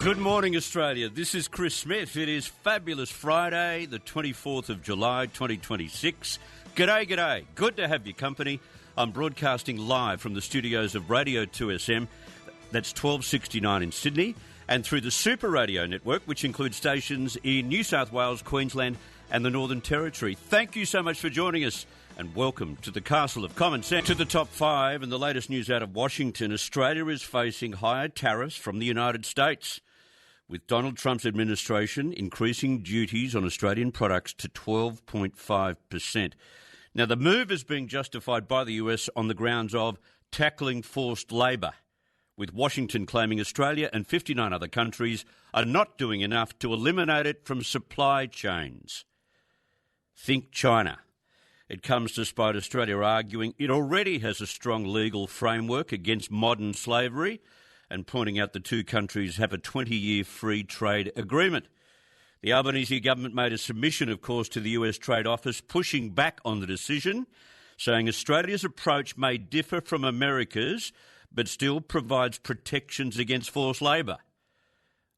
Good morning, Australia. This is Chris Smith. It is Fabulous Friday, the 24th of July, 2026. G'day, g'day. Good to have your company. I'm broadcasting live from the studios of Radio 2SM. That's 1269 in Sydney, and through the Super Radio Network, which includes stations in New South Wales, Queensland and the Northern Territory. Thank you so much for joining us, and welcome to the Castle of Common Sense. To the top five and the latest news out of Washington, Australia is facing higher tariffs from the United States, with Donald Trump's administration increasing duties on Australian products to 12.5%. Now, the move is being justified by the US on the grounds of tackling forced labour, with Washington claiming Australia and 59 other countries are not doing enough to eliminate it from supply chains. Think China. It comes despite Australia arguing it already has a strong legal framework against modern slavery, and pointing out the two countries have a 20-year free trade agreement. The Albanese government made a submission, of course, to the US Trade Office, pushing back on the decision, saying Australia's approach may differ from America's, but still provides protections against forced labour.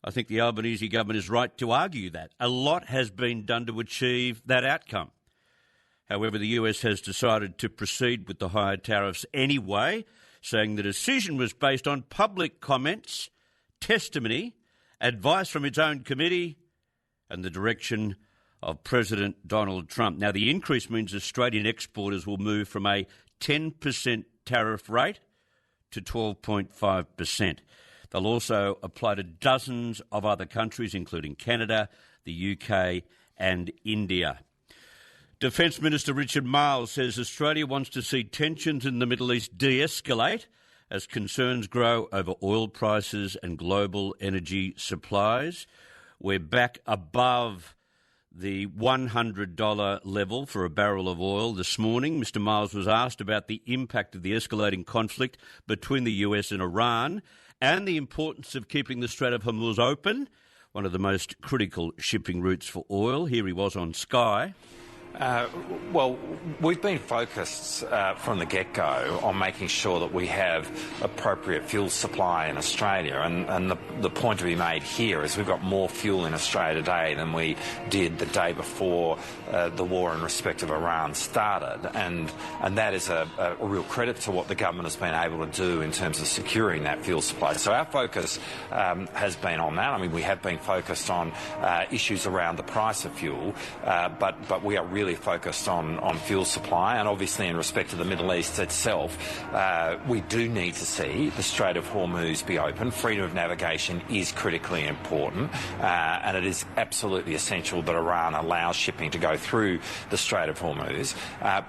I think the Albanese government is right to argue that. A lot has been done to achieve that outcome. However, the US has decided to proceed with the higher tariffs anyway, saying the decision was based on public comments, testimony, advice from its own committee, and the direction of President Donald Trump. Now, the increase means Australian exporters will move from a 10% tariff rate to 12.5%. They'll also apply to dozens of other countries, including Canada, the UK and India. Defence Minister Richard Marles says Australia wants to see tensions in the Middle East de-escalate as concerns grow over oil prices and global energy supplies. We're back above the $100 level for a barrel of oil this morning. Mr Marles was asked about the impact of the escalating conflict between the US and Iran and the importance of keeping the Strait of Hormuz open, one of the most critical shipping routes for oil. Here he was on Sky. Well, we've been focused from the get-go on making sure that we have appropriate fuel supply in Australia, and the point to be made here is we've got more fuel in Australia today than we did the day before the war in respect of Iran started, and that is a real credit to what the government has been able to do in terms of securing that fuel supply. So our focus has been on that. I mean, we have been focused on issues around the price of fuel, but we are really focused on fuel supply, and obviously in respect to the Middle East itself, we do need to see the Strait of Hormuz be open. Freedom of navigation is critically important, and it is absolutely essential that Iran allows shipping to go through the Strait of Hormuz.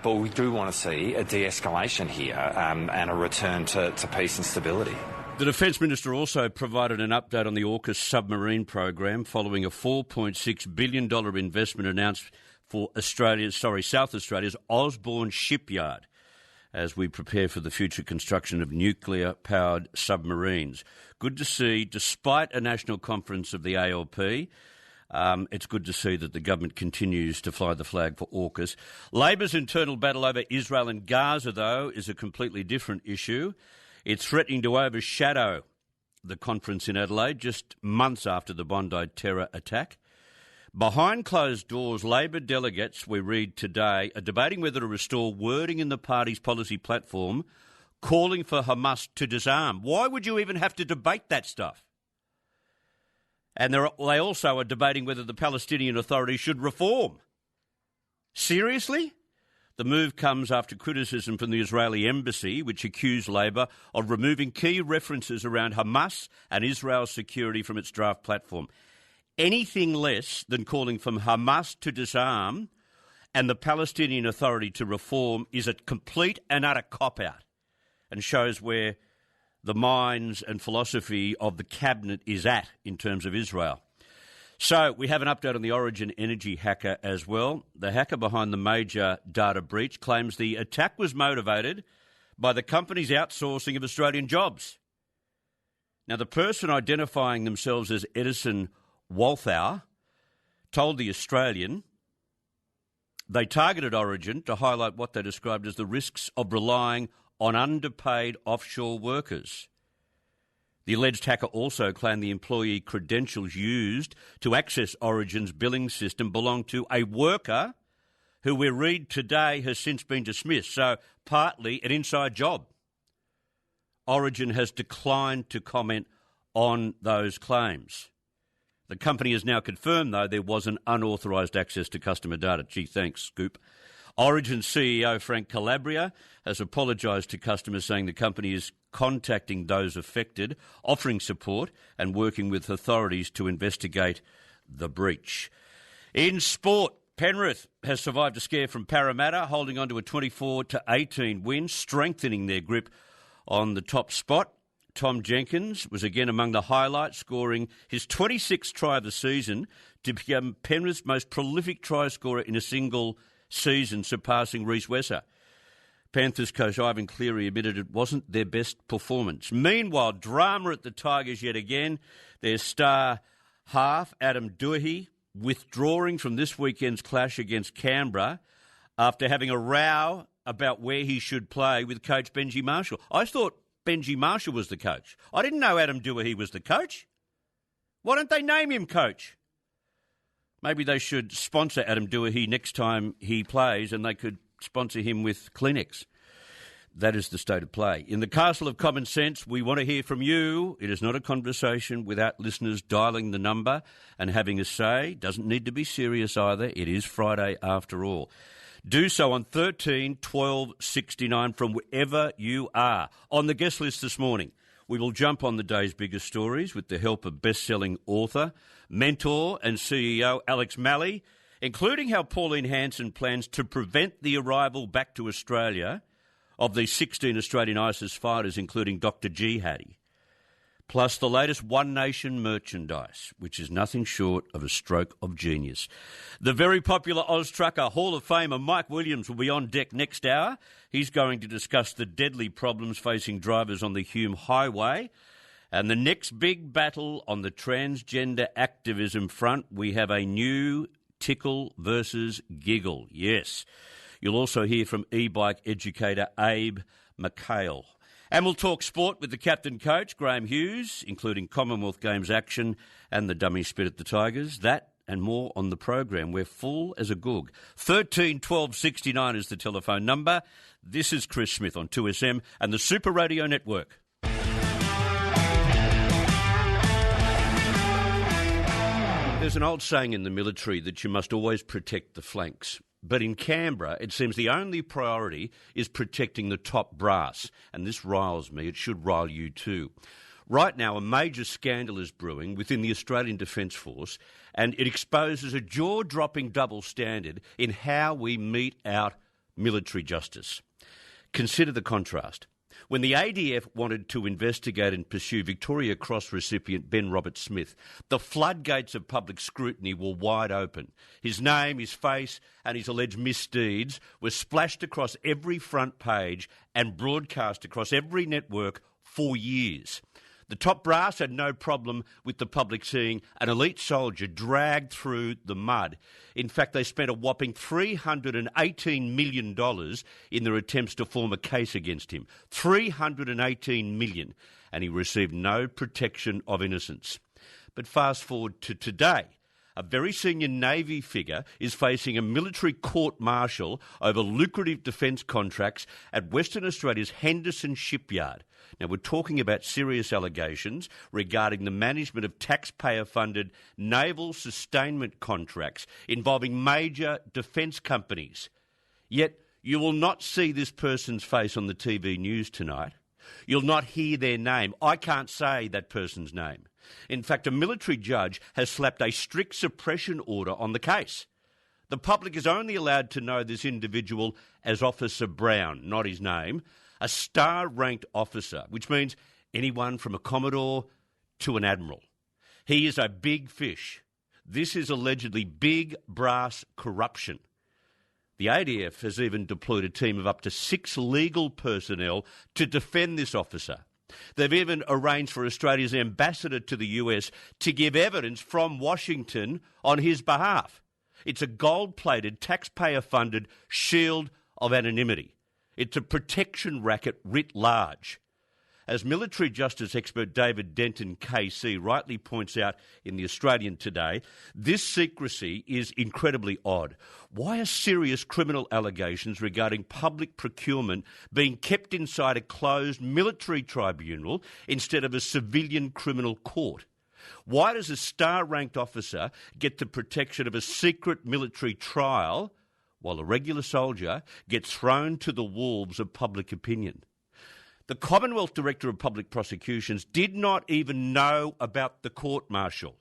But we do want to see a de-escalation here and a return to peace and stability. The Defence Minister also provided an update on the AUKUS submarine program following a $4.6 billion investment announced for South Australia's Osborne Shipyard as we prepare for the future construction of nuclear-powered submarines. Good to see, despite a national conference of the ALP, it's good to see that the government continues to fly the flag for AUKUS. Labor's internal battle over Israel and Gaza, though, is a completely different issue. It's threatening to overshadow the conference in Adelaide just months after the Bondi terror attack. Behind closed doors, Labor delegates, we read today, are debating whether to restore wording in the party's policy platform calling for Hamas to disarm. Why would you even have to debate that stuff? And they also are debating whether the Palestinian Authority should reform. Seriously? The move comes after criticism from the Israeli embassy, which accused Labor of removing key references around Hamas and Israel's security from its draft platform. Anything less than calling for Hamas to disarm and the Palestinian Authority to reform is a complete and utter cop-out and shows where the minds and philosophy of the cabinet is at in terms of Israel. So we have an update on the Origin Energy hacker as well. The hacker behind the major data breach claims the attack was motivated by the company's outsourcing of Australian jobs. Now, the person identifying themselves as Edison Walthour told The Australian they targeted Origin to highlight what they described as the risks of relying on underpaid offshore workers. The alleged hacker also claimed the employee credentials used to access Origin's billing system belonged to a worker who we read today has since been dismissed, so partly an inside job. Origin has declined to comment on those claims. The company has now confirmed, though, there was an unauthorised access to customer data. Gee, thanks, Scoop. Origin CEO Frank Calabria has apologised to customers, saying the company is contacting those affected, offering support and working with authorities to investigate the breach. In sport, Penrith has survived a scare from Parramatta, holding on to a 24-18 win, strengthening their grip on the top spot. Tom Jenkins was again among the highlights, scoring his 26th try of the season to become Penrith's most prolific try scorer in a single season, surpassing Reece Wesser. Panthers coach Ivan Cleary admitted it wasn't their best performance. Meanwhile, drama at the Tigers yet again. Their star half, Adam Doueihi, withdrawing from this weekend's clash against Canberra after having a row about where he should play with coach Benji Marshall. I thought Benji Marshall was the coach. I didn't know Adam Doueihi was the coach. Why don't they name him coach? Maybe they should sponsor Adam Doueihi next time he plays, and they could sponsor him with Kleenex. That is the state of play. In the Castle of Common Sense, we want to hear from you. It is not a conversation without listeners dialing the number and having a say. Doesn't need to be serious either. It is Friday after all. Do so on 13 12 69 from wherever you are. On the guest list this morning, we will jump on the day's biggest stories with the help of best-selling author, mentor and CEO Alex Malley, including how Pauline Hanson plans to prevent the arrival back to Australia of the 16 Australian ISIS fighters, including Dr. Jihadi. Plus the latest One Nation merchandise, which is nothing short of a stroke of genius. The very popular Austrucker Hall of Famer Mike Williams will be on deck next hour. He's going to discuss the deadly problems facing drivers on the Hume Highway. And the next big battle on the transgender activism front, we have a new tickle versus giggle. Yes. You'll also hear from e-bike educator Abe McHale. And we'll talk sport with the captain coach, Graham Hughes, including Commonwealth Games action and the dummy spit at the Tigers. That and more on the program. We're full as a goog. 13 12 69 is the telephone number. This is Chris Smith on 2SM and the Super Radio Network. There's an old saying in the military that you must always protect the flanks. But in Canberra, it seems the only priority is protecting the top brass. And this riles me. It should rile you too. Right now, a major scandal is brewing within the Australian Defence Force, and it exposes a jaw-dropping double standard in how we mete out military justice. Consider the contrast. When the ADF wanted to investigate and pursue Victoria Cross recipient Ben Roberts-Smith, the floodgates of public scrutiny were wide open. His name, his face and his alleged misdeeds were splashed across every front page and broadcast across every network for years. The top brass had no problem with the public seeing an elite soldier dragged through the mud. In fact, they spent a whopping $318 million in their attempts to form a case against him. $318 million, and he received no protection of innocence. But fast forward to today. A very senior Navy figure is facing a military court-martial over lucrative defence contracts at Western Australia's Henderson Shipyard. Now, we're talking about serious allegations regarding the management of taxpayer-funded naval sustainment contracts involving major defence companies. Yet, you will not see this person's face on the TV news tonight. You'll not hear their name. I can't say that person's name. In fact, a military judge has slapped a strict suppression order on the case. The public is only allowed to know this individual as Officer Brown, not his name, a star-ranked officer, which means anyone from a Commodore to an Admiral. He is a big fish. This is allegedly big brass corruption. The ADF has even deployed a team of up to 6 legal personnel to defend this officer. They've even arranged for Australia's ambassador to the US to give evidence from Washington on his behalf. It's a gold-plated, taxpayer-funded shield of anonymity. It's a protection racket writ large. as military justice expert David Denton KC rightly points out in the Australian today, this secrecy is incredibly odd. Why are serious criminal allegations regarding public procurement being kept inside a closed military tribunal instead of a civilian criminal court? Why does a star-ranked officer get the protection of a secret military trial while a regular soldier gets thrown to the wolves of public opinion? The Commonwealth Director of Public Prosecutions did not even know about the court-martial.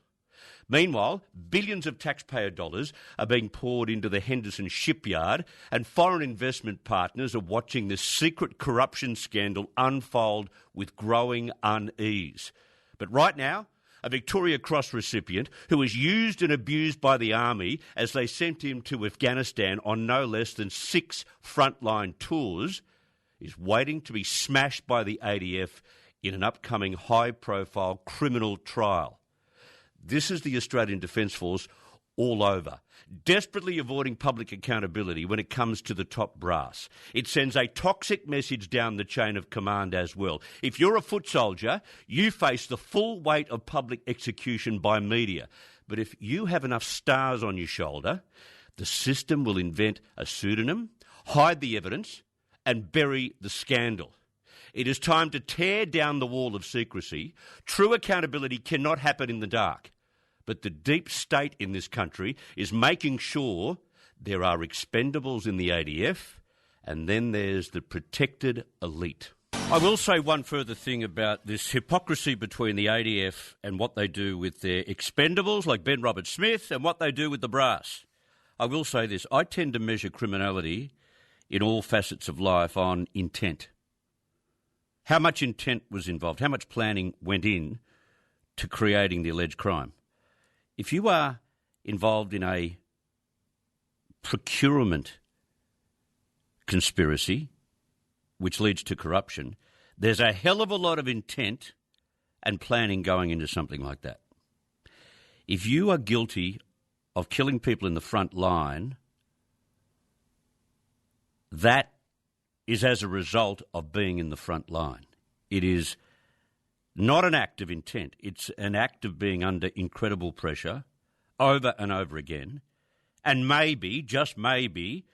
Meanwhile, billions of taxpayer dollars are being poured into the Henderson shipyard, and foreign investment partners are watching this secret corruption scandal unfold with growing unease. But right now, a Victoria Cross recipient who was used and abused by the army as they sent him to Afghanistan on no less than 6 frontline tours, is waiting to be smashed by the ADF in an upcoming high-profile criminal trial. This is the Australian Defence Force all over, desperately avoiding public accountability when it comes to the top brass. It sends a toxic message down the chain of command as well. If you're a foot soldier, you face the full weight of public execution by media. But if you have enough stars on your shoulder, the system will invent a pseudonym, hide the evidence, and bury the scandal. It is time to tear down the wall of secrecy. True accountability cannot happen in the dark. But the deep state in this country is making sure there are expendables in the ADF, and then there's the protected elite. I will say one further thing about this hypocrisy between the ADF and what they do with their expendables, like Ben Roberts-Smith, and what they do with the brass. I will say this. I tend to measure criminality in all facets of life on intent. How much intent was involved? How much planning went in to creating the alleged crime? If you are involved in a procurement conspiracy, which leads to corruption, there's a hell of a lot of intent and planning going into something like that. If you are guilty of killing people in the front line, that is as a result of being in the front line. It is not an act of intent. It's an act of being under incredible pressure over and over again, and maybe, just maybe,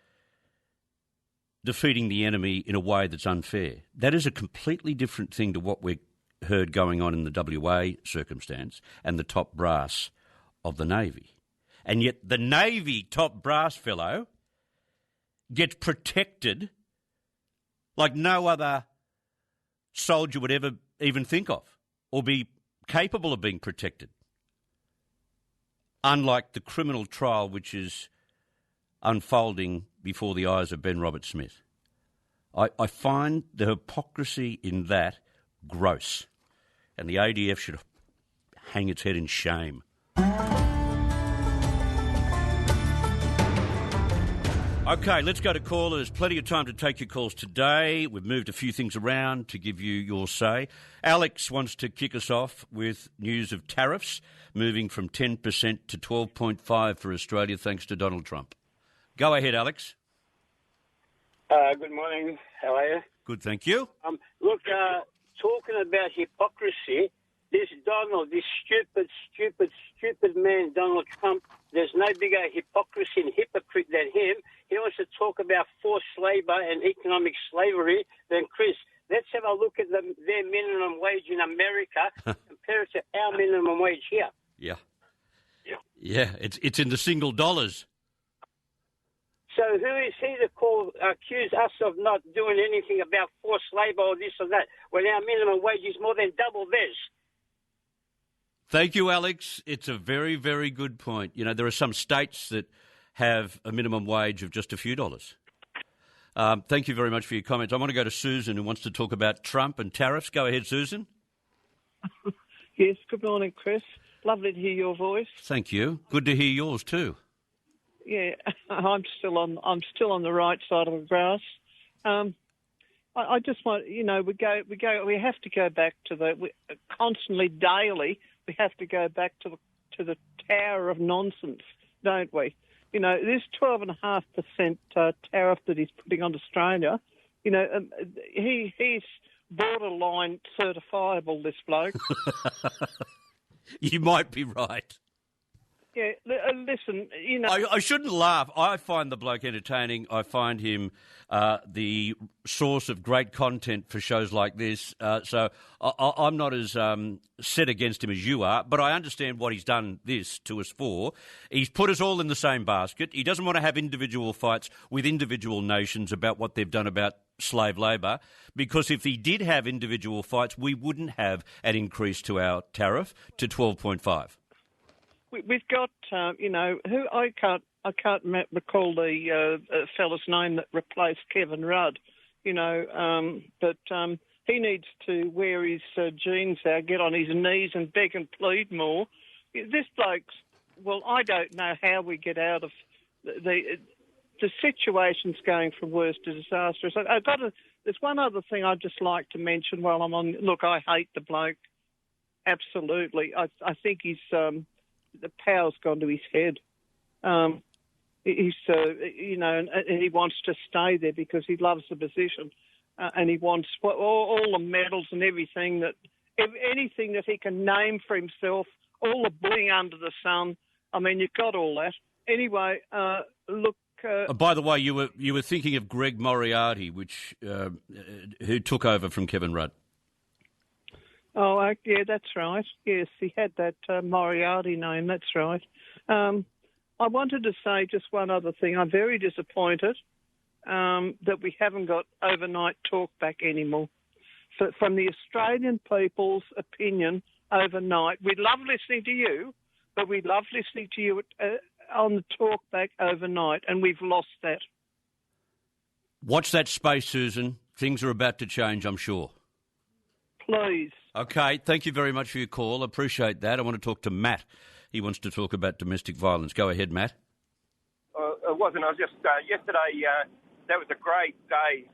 defeating the enemy in a way that's unfair. That is a completely different thing to what we heard going on in the WA circumstance and the top brass of the Navy. And yet the Navy top brass fellow gets protected like no other soldier would ever even think of or be capable of being protected. Unlike the criminal trial which is unfolding before the eyes of Ben Roberts-Smith. I find the hypocrisy in that gross, and the ADF should hang its head in shame. Okay, let's go to callers. Plenty of time to take your calls today. We've moved a few things around to give you your say. Alex wants to kick us off with news of tariffs moving from 10% to 12.5% for Australia thanks to Donald Trump. Go ahead, Alex. Good morning. How are you? Good, thank you. Look, talking about hypocrisy, this Donald, this stupid man, Donald Trump, there's no bigger hypocrisy and hypocrite than him. He wants to talk about forced labour and economic slavery than Chris. Let's have a look at their minimum wage in America compare it to our minimum wage here. Yeah, it's in the single dollars. So who is he to accuse us of not doing anything about forced labour or this or that when our minimum wage is more than double theirs? Thank you, Alex. It's a very, very good point. You know, there are some states that have a minimum wage of just a few dollars. Thank you very much for your comments. I want to go to Susan, who wants to talk about Trump and tariffs. Go ahead, Susan. Yes, good morning, Chris. Lovely to hear your voice. Thank you. Good to hear yours too. Yeah, I'm still on the right side of the grass. I just want, we have to go back to constantly, daily. We have to go back to the tower of nonsense, don't we? You know, this 12.5% tariff that he's putting on Australia. You know, he's borderline certifiable, this bloke. You might be right. Yeah, listen, you know... I shouldn't laugh. I find the bloke entertaining. I find him the source of great content for shows like this. So I'm not as set against him as you are, but I understand what he's done this to us for. He's put us all in the same basket. He doesn't want to have individual fights with individual nations about what they've done about slave labour, because if he did have individual fights, we wouldn't have an increase to our tariff to 12.5. We've got, who I can't recall the fella's name that replaced Kevin Rudd, but he needs to wear his jeans out, get on his knees and beg and plead more. This bloke's, well, I don't know how we get out of the situation's going from worse to disastrous. There's one other thing I'd just like to mention while I'm on. Look, I hate the bloke, absolutely. I think he's. The power's gone to his head. He's, and he wants to stay there because he loves the position, and he wants all the medals and everything anything that he can name for himself, all the bling under the sun. I mean, you've got all that. Anyway, look. By the way, you were thinking of Greg Moriarty, who took over from Kevin Rudd. Oh, yeah, that's right. Yes, he had that Moriarty name, that's right. I wanted to say just one other thing. I'm very disappointed that we haven't got overnight talkback anymore. So from the Australian people's opinion overnight, we love listening to you, but we love listening to you on the talkback overnight, and we've lost that. Watch that space, Susan. Things are about to change, I'm sure. Please. Okay, thank you very much for your call. Appreciate that. I want to talk to Matt. He wants to talk about domestic violence. Go ahead, Matt. It wasn't. I was just yesterday. That was a great day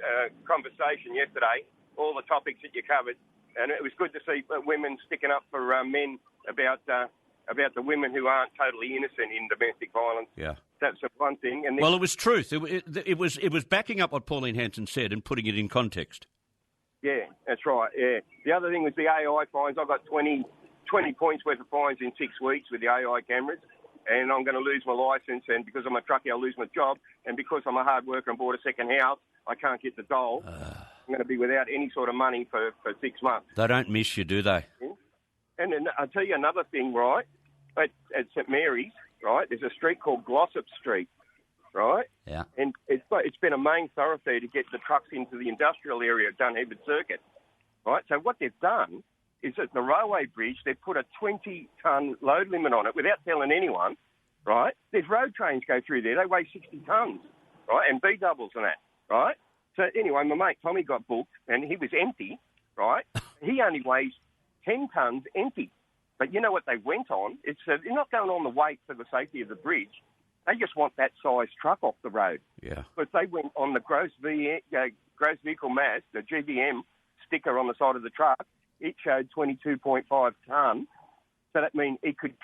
conversation yesterday. All the topics that you covered, and it was good to see women sticking up for men about the women who aren't totally innocent in domestic violence. Yeah, that's the one thing. And well, it was truth. It was backing up what Pauline Hanson said and putting it in context. Yeah, that's right, yeah. The other thing was the AI fines. I got 20 points worth of fines in 6 weeks with the AI cameras, and I'm going to lose my licence, and because I'm a truckie, I'll lose my job, and because I'm a hard worker and bought a second house, I can't get the dole. I'm going to be without any sort of money for 6 months. They don't miss you, do they? Yeah. And then I'll tell you another thing, right? At St Mary's, right, there's a street called Glossop Street, right? Yeah. And it's been a main thoroughfare to get the trucks into the industrial area at Dunedin Circuit, right? So what they've done is at the railway bridge, they've put a 20-tonne load limit on it without telling anyone, right? There's road trains go through there. They weigh 60 tonnes, right? And B-doubles and that, right? So anyway, my mate Tommy got booked, and he was empty, right? He only weighs 10 tonnes empty. But you know what they went on? It's they're not going on the weight for the safety of the bridge. They just want that size truck off the road. Yeah. But they went on the gross vehicle mass, the GVM sticker on the side of the truck. It showed 22.5 tonne. So that means it could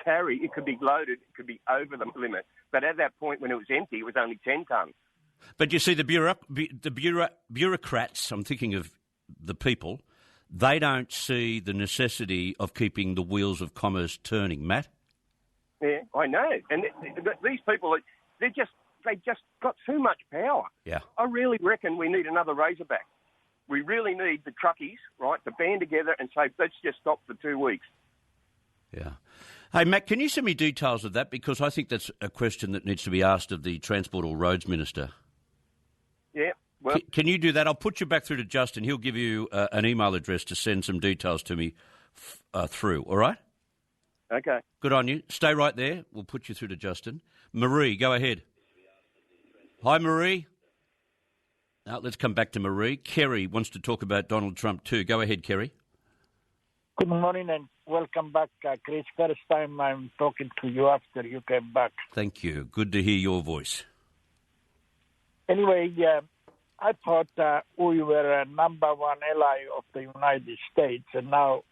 be loaded, it could be over the limit. But at that point when it was empty, it was only 10 tonne. But you see, the bureaucrats, I'm thinking of the people, they don't see the necessity of keeping the wheels of commerce turning, Matt. Yeah, I know. And these people, they just got too much power. Yeah. I really reckon we need another Razorback. We really need the truckies, right, to band together and say, let's just stop for 2 weeks. Yeah. Hey, Matt, can you send me details of that? Because I think that's a question that needs to be asked of the Transport or Roads Minister. Yeah. Well, can you do that? I'll put you back through to Justin. He'll give you an email address to send some details to me through, all right? Okay. Good on you. Stay right there. We'll put you through to Justin. Marie, go ahead. Hi, Marie. Now, let's come back to Marie. Kerry wants to talk about Donald Trump too. Go ahead, Kerry. Good morning and welcome back, Chris. First time I'm talking to you after you came back. Thank you. Good to hear your voice. Anyway, I thought we were a number one ally of the United States, and now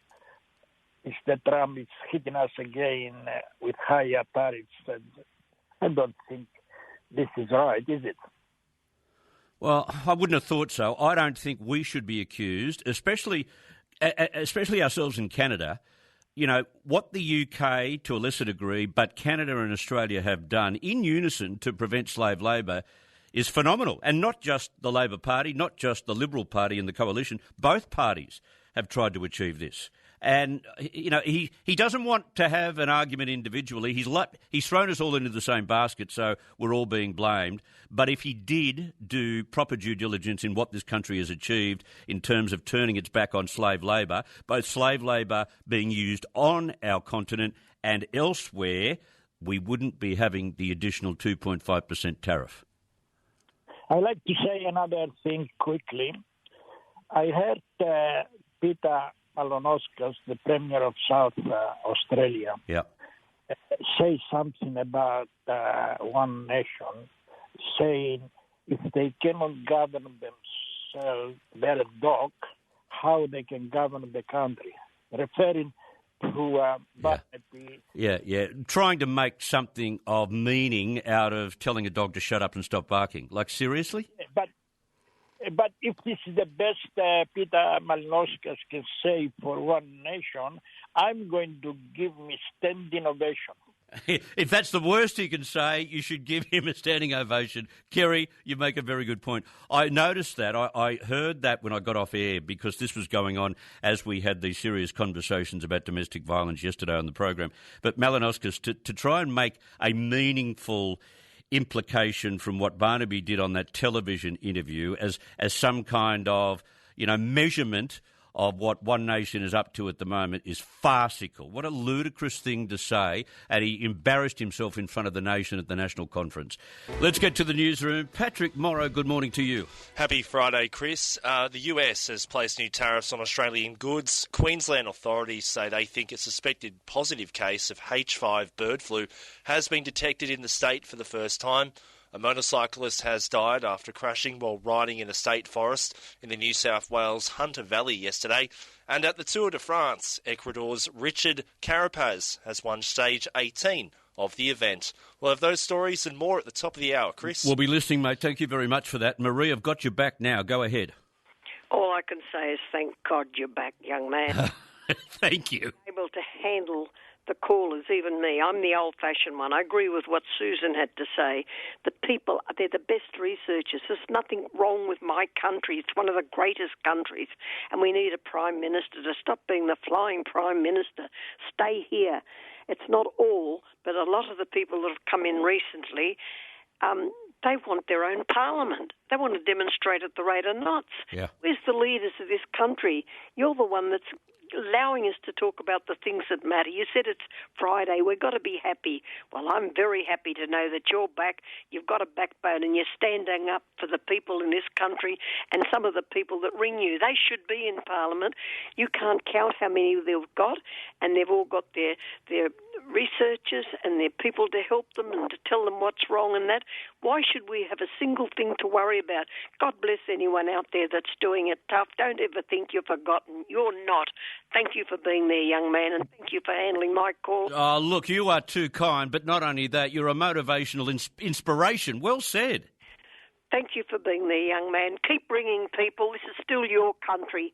Mr. Trump is hitting us again with higher tariffs. And I don't think this is right, is it? Well, I wouldn't have thought so. I don't think we should be accused, especially ourselves in Canada. You know, what the UK, to a lesser degree, but Canada and Australia have done in unison to prevent slave labour is phenomenal. And not just the Labor Party, not just the Liberal Party and the Coalition, both parties have tried to achieve this. And, you know, he doesn't want to have an argument individually. He's thrown us all into the same basket, so we're all being blamed. But if he did do proper due diligence in what this country has achieved in terms of turning its back on slave labour, both slave labour being used on our continent and elsewhere, we wouldn't be having the additional 2.5% tariff. I'd like to say another thing quickly. I heard Peter Malinauskas, the Premier of South Australia, say something about one nation, saying if they cannot govern themselves, their dog, how they can govern the country, referring to Barnaby. Yeah. Trying to make something of meaning out of telling a dog to shut up and stop barking. Like, seriously? But if this is the best Peter Malinauskas can say for one nation, I'm going to give him a standing ovation. If that's the worst he can say, you should give him a standing ovation. Kerry, you make a very good point. I noticed that. I heard that when I got off air because this was going on as we had these serious conversations about domestic violence yesterday on the program. But Malinauskas, to try and make a meaningful implication from what Barnaby did on that television interview as some kind of, you know, measurement of what One Nation is up to at the moment is farcical. What a ludicrous thing to say, and he embarrassed himself in front of the nation at the National Conference. Let's get to the newsroom. Patrick Morrow, good morning to you. Happy Friday, Chris. The US has placed new tariffs on Australian goods. Queensland authorities say they think a suspected positive case of H5 bird flu has been detected in the state for the first time. A motorcyclist has died after crashing while riding in a state forest in the New South Wales Hunter Valley yesterday. And at the Tour de France, Ecuador's Richard Carapaz has won stage 18 of the event. We'll have those stories and more at the top of the hour, Chris. We'll be listening, mate. Thank you very much for that. Marie, I've got you back now. Go ahead. All I can say is thank God you're back, young man. Thank you. Able to handle the callers, even me. I'm the old-fashioned one. I agree with what Susan had to say. The people, they're the best researchers. There's nothing wrong with my country. It's one of the greatest countries, and we need a Prime Minister to stop being the flying Prime Minister. Stay here. It's not all, but a lot of the people that have come in recently, they want their own parliament. They want to demonstrate at the rate of knots. Yeah. Where's the leaders of this country? You're the one that's allowing us to talk about the things that matter. You said it's Friday. We've got to be happy. Well, I'm very happy to know that you're back. You've got a backbone and you're standing up for the people in this country and some of the people that ring you. They should be in Parliament. You can't count how many they've got, and they've all got their researchers and their people to help them and to tell them what's wrong and that. Why should we have a single thing to worry about? God bless anyone out there that's doing it tough. Don't ever think you're forgotten. You're not. Thank you for being there, young man, and thank you for handling my call. Oh, look, you are too kind, but not only that, you're a motivational inspiration. Well said. Thank you for being there, young man. Keep bringing people. This is still your country.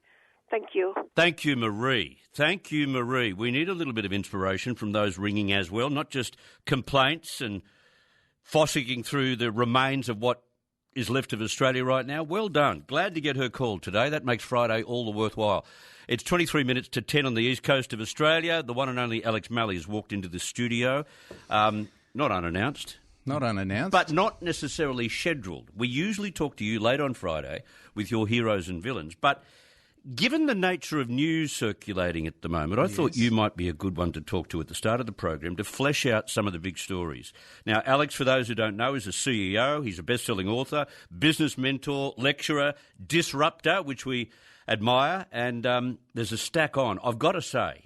Thank you. Thank you, Marie. Thank you, Marie. We need a little bit of inspiration from those ringing as well, not just complaints and fossicking through the remains of what is left of Australia right now. Well done. Glad to get her call today. That makes Friday all the worthwhile. It's 23 minutes to 10 on the east coast of Australia. The one and only Alex Malley has walked into the studio, not unannounced. Not unannounced. But not necessarily scheduled. We usually talk to you late on Friday with your heroes and villains, but given the nature of news circulating at the moment, I thought you might be a good one to talk to at the start of the program to flesh out some of the big stories. Now, Alex, for those who don't know, is a CEO. He's a best-selling author, business mentor, lecturer, disruptor, which we admire, and there's a stack on. I've got to say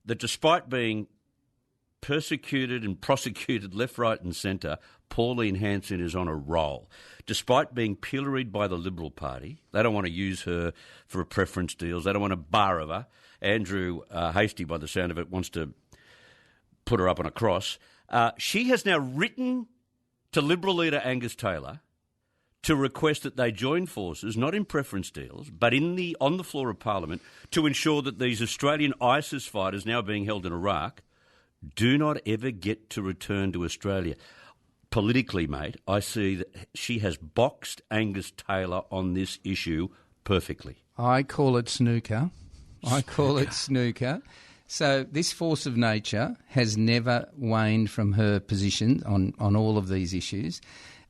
that despite being persecuted and prosecuted left, right and centre, Pauline Hanson is on a roll. Despite being pilloried by the Liberal Party, they don't want to use her for preference deals. They don't want to bar of her. Andrew Hastie, by the sound of it, wants to put her up on a cross. She has now written to Liberal leader Angus Taylor to request that they join forces, not in preference deals, but on the floor of Parliament, to ensure that these Australian ISIS fighters now being held in Iraq do not ever get to return to Australia. Politically, mate, I see that she has boxed Angus Taylor on this issue perfectly. I call it snooker. So this force of nature has never waned from her position on all of these issues.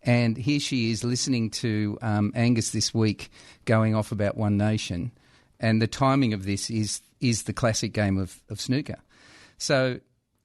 And here she is listening to Angus this week going off about One Nation. And the timing of this is the classic game of snooker. So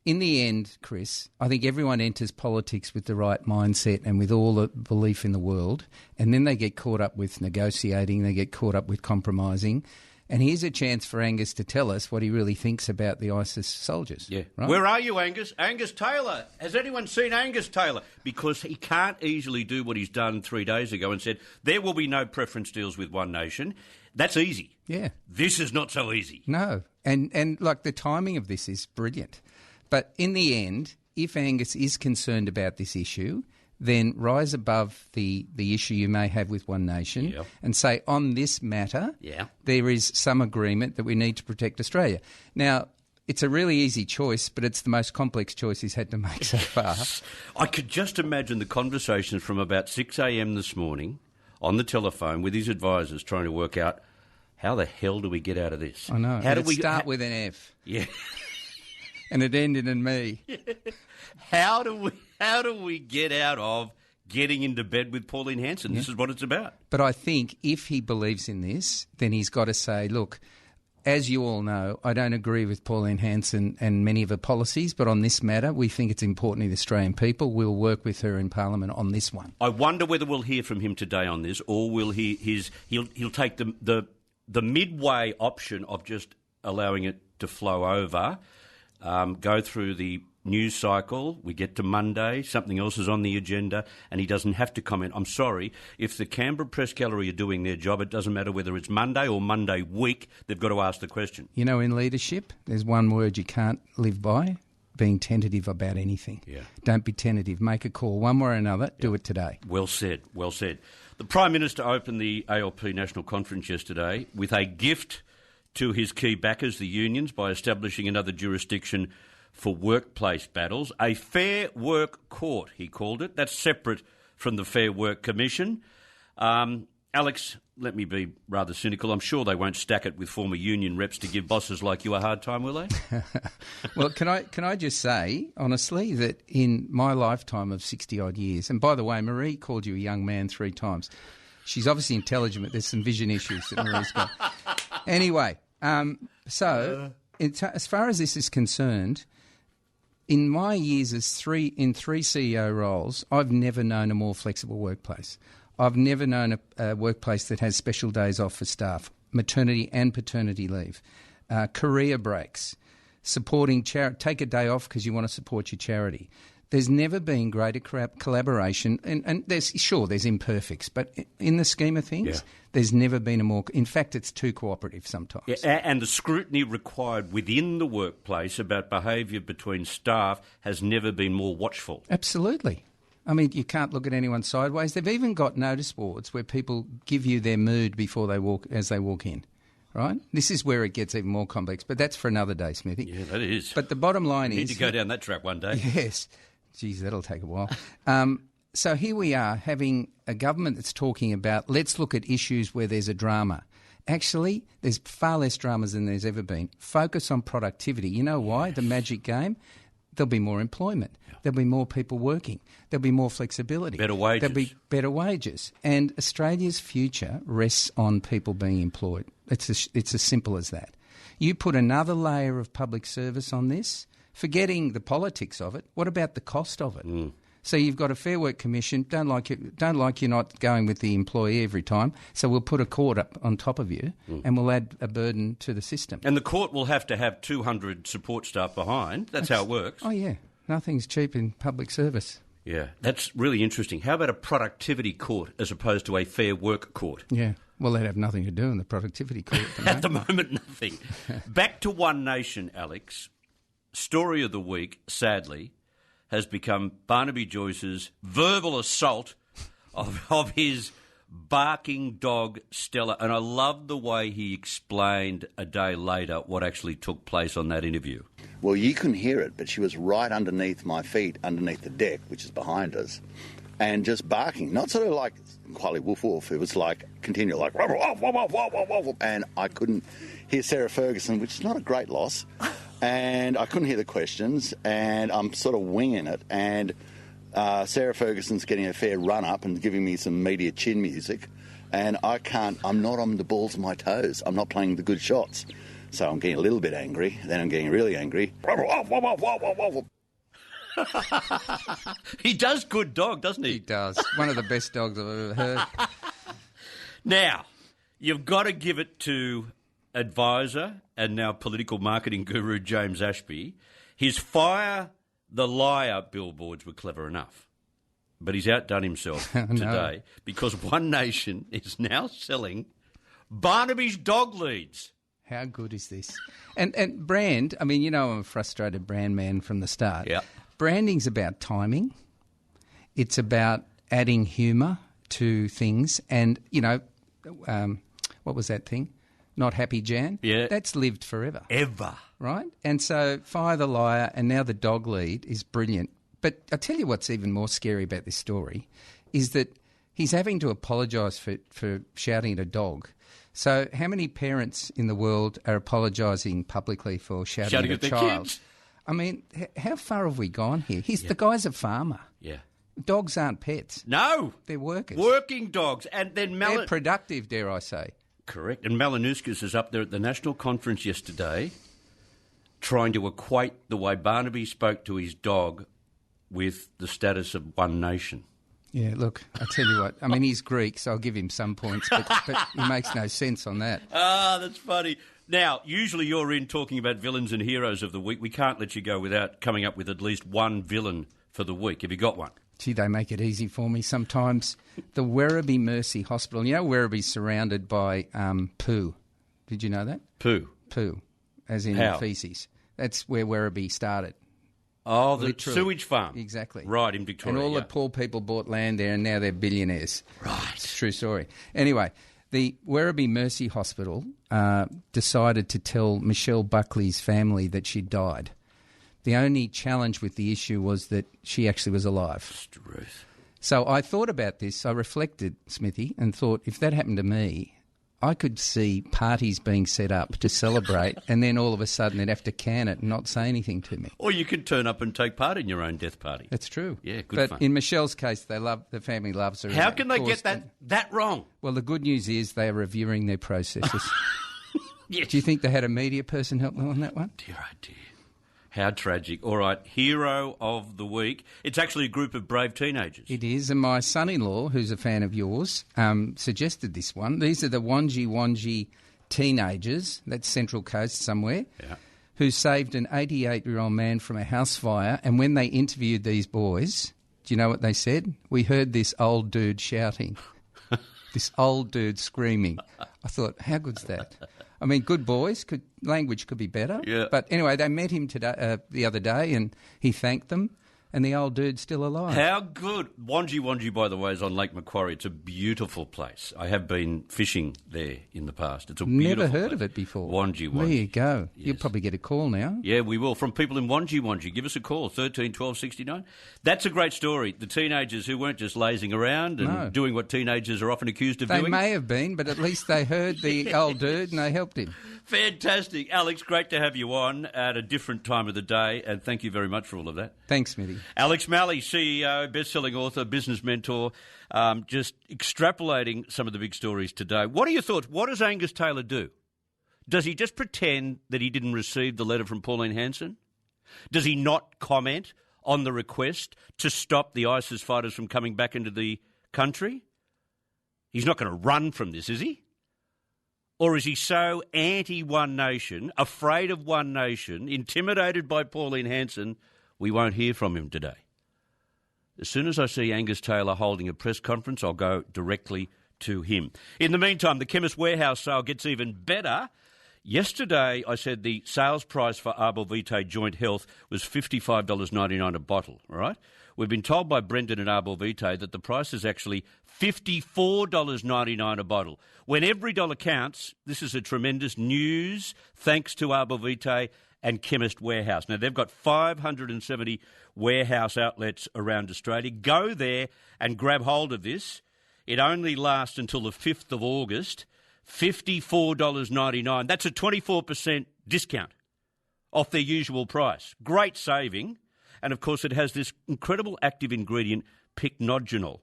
in the end, Chris, I think everyone enters politics with the right mindset and with all the belief in the world. And then they get caught up with negotiating, they get caught up with compromising. And here's a chance for Angus to tell us what he really thinks about the ISIS soldiers. Yeah. Right? Where are you, Angus? Angus Taylor. Has anyone seen Angus Taylor? Because he can't easily do what he's done 3 days ago and said, there will be no preference deals with One Nation. That's easy. Yeah. This is not so easy. No. And like the timing of this is brilliant. But in the end, if Angus is concerned about this issue, then rise above the issue you may have with One Nation and say, on this matter, there is some agreement that we need to protect Australia. Now, it's a really easy choice, but it's the most complex choice he's had to make so far. I could just imagine the conversations from about 6 a.m. this morning on the telephone with his advisors trying to work out, how the hell do we get out of this? I know. How do we start with an F? Yeah. And it ended in me. How do we get out of getting into bed with Pauline Hanson? This is what it's about. But I think if he believes in this, then he's got to say, look, as you all know, I don't agree with Pauline Hanson and many of her policies, but on this matter, we think it's important to the Australian people. We'll work with her in Parliament on this one. I wonder whether we'll hear from him today on this, or will he'll take the midway option of just allowing it to flow over. Go through the news cycle, we get to Monday, something else is on the agenda, and he doesn't have to comment. I'm sorry, if the Canberra Press Gallery are doing their job, it doesn't matter whether it's Monday or Monday week, they've got to ask the question. You know, in leadership, there's one word you can't live by, being tentative about anything. Yeah. Don't be tentative. Make a call one way or another. Do it today. Well said, well said. The Prime Minister opened the ALP National Conference yesterday with a gift to his key backers, the unions, by establishing another jurisdiction for workplace battles. A Fair Work Court, he called it. That's separate from the Fair Work Commission. Alex, let me be rather cynical. I'm sure they won't stack it with former union reps to give bosses like you a hard time, will they? Well, can I just say, honestly, that in my lifetime of 60-odd years, and by the way, Marie called you a young man 3 times. She's obviously intelligent, but there's some vision issues that Marie's got. Anyway, as far as this is concerned, in my years as three CEO roles, I've never known a more flexible workplace. I've never known a workplace that has special days off for staff, maternity and paternity leave, career breaks, supporting charity. Take a day off because you want to support your charity. There's never been greater collaboration, and there's imperfects, but in the scheme of things, there's never been a more. In fact, it's too cooperative sometimes. Yeah, and the scrutiny required within the workplace about behaviour between staff has never been more watchful. Absolutely. I mean, you can't look at anyone sideways. They've even got notice boards where people give you their mood before they walk in. Right? This is where it gets even more complex, but that's for another day, Smithy. Yeah, that is. But the bottom line you is... need to go down that track one day. Yes. Geez, that'll take a while. So here we are having a government that's talking about, let's look at issues where there's a drama. Actually, there's far less dramas than there's ever been. Focus on productivity. You know why? The magic game? There'll be more employment. There'll be more people working. There'll be more flexibility. Better wages. There'll be better wages. And Australia's future rests on people being employed. It's as simple as that. You put another layer of public service on this, forgetting the politics of it. What about the cost of it? So you've got a Fair Work Commission. Don't like you're not going with the employee every time. So we'll put a court up on top of you, and we'll add a burden to the system. And the court will have to have 200 support staff behind. That's how it works. Oh yeah, nothing's cheap in public service. Yeah, that's really interesting. How about a productivity court as opposed to a Fair Work Court? Yeah. Well, they'd have nothing to do in the productivity court. At the moment, nothing. Back to One Nation, Alex. Story of the week, sadly, has become Barnaby Joyce's verbal assault of his barking dog, Stella. And I love the way he explained a day later what actually took place on that interview. Well, you couldn't hear it, but she was right underneath my feet, underneath the deck, which is behind us, and just barking. Not sort of like quietly woof woof. It was like continual, like woof woof woof woof woof woof. And I couldn't hear Sarah Ferguson, which is not a great loss. And I couldn't hear the questions, and I'm sort of winging it. And Sarah Ferguson's getting a fair run up and giving me some media chin music, and I'm not on the balls of my toes. I'm not playing the good shots. So I'm getting a little bit angry, then I'm getting really angry. He does good dog, doesn't he? He does. One of the best dogs I've ever heard. Now, you've got to give it to advisor and now political marketing guru James Ashby. His Fire the Liar billboards were clever enough, but he's outdone himself today because One Nation is now selling Barnaby's dog leads. How good is this? And brand, I mean, you know I'm a frustrated brand man from the start. Yeah. Branding's about timing. It's about adding humour to things. And, you know, what was that thing? Not Happy Jan? Yeah. That's lived forever. Ever. Right? And so Fire the Liar and now the dog lead is brilliant. But I'll tell you what's even more scary about this story is that he's having to apologise for shouting at a dog. So how many parents in the world are apologising publicly for shouting at a child? Kids? I mean, how far have we gone here? The guy's a farmer. Yeah. Dogs aren't pets. No. They're workers. Working dogs. And then They're productive, dare I say. Correct. And Malinowskis is up there at the National Conference yesterday trying to equate the way Barnaby spoke to his dog with the status of One Nation. Yeah, look, I tell you what. I mean, he's Greek, so I'll give him some points, but he makes no sense on that. Ah, that's funny. Now, usually you're in talking about villains and heroes of the week. We can't let you go without coming up with at least one villain for the week. Have you got one? Gee, they make it easy for me sometimes. The Werribee Mercy Hospital. You know Werribee's surrounded by poo. Did you know that? Poo? Poo, as in faeces. That's where Werribee started. Oh, the Literally. Sewage farm. Exactly. Right, in Victoria. And all the poor people bought land there and now they're billionaires. Right. It's a true story. Anyway, the Werribee Mercy Hospital decided to tell Michelle Buckley's family that she died. The only challenge with the issue was that she actually was alive. Ruth. So I thought about this. I reflected, Smithy, and thought if that happened to me, I could see parties being set up to celebrate and then all of a sudden they'd have to can it and not say anything to me. Or you could turn up and take part in your own death party. That's true. Yeah, good but fun. But in Michelle's case, the family loves her. How can they get that wrong? Well, the good news is they are reviewing their processes. Yes. Do you think they had a media person help them on that one? Dear, oh dear. How tragic. All right, hero of the week. It's actually a group of brave teenagers. It is, and my son-in-law, who's a fan of yours, suggested this one. These are the Wanji teenagers, that's Central Coast somewhere, who saved an 88-year-old man from a house fire, and when they interviewed these boys, do you know what they said? We heard this old dude shouting, this old dude screaming. I thought, how good's that? I mean, good boys. Language could be better. Yeah. But anyway, they met him today, the other day, and he thanked them. And the old dude's still alive. How good. Wanji, by the way, is on Lake Macquarie. It's a beautiful place. I have been fishing there in the past. It's a beautiful Never heard place. of it before. Wanji. There you go. Yes. You'll probably get a call now. Yeah, we will. From people in Wanji. Give us a call, 13 12 69. That's a great story. The teenagers who weren't just lazing around and doing what teenagers are often accused of doing. They may have been, but at least they heard the old dude and they helped him. Fantastic. Alex, great to have you on at a different time of the day, and thank you very much for all of that. Thanks, Smithy. Alex Malley, CEO, best-selling author, business mentor, just extrapolating some of the big stories today. What are your thoughts? What does Angus Taylor do? Does he just pretend that he didn't receive the letter from Pauline Hanson? Does he not comment on the request to stop the ISIS fighters from coming back into the country? He's not going to run from this, is he? Or is he so anti-One Nation, afraid of One Nation, intimidated by Pauline Hanson, we won't hear from him today? As soon as I see Angus Taylor holding a press conference, I'll go directly to him. In the meantime, the Chemist Warehouse sale gets even better. Yesterday, I said the sales price for Arbor Vitae Joint Health was $55.99 a bottle, all right? We've been told by Brendan at Arbor Vitae that the price is actually $54.99 a bottle. When every dollar counts, this is a tremendous news thanks to Arbor Vitae and Chemist Warehouse. Now, they've got 570 warehouse outlets around Australia. Go there and grab hold of this. It only lasts until the 5th of August. $54.99. That's a 24% discount off their usual price. Great saving. And, of course, it has this incredible active ingredient, pycnogenol.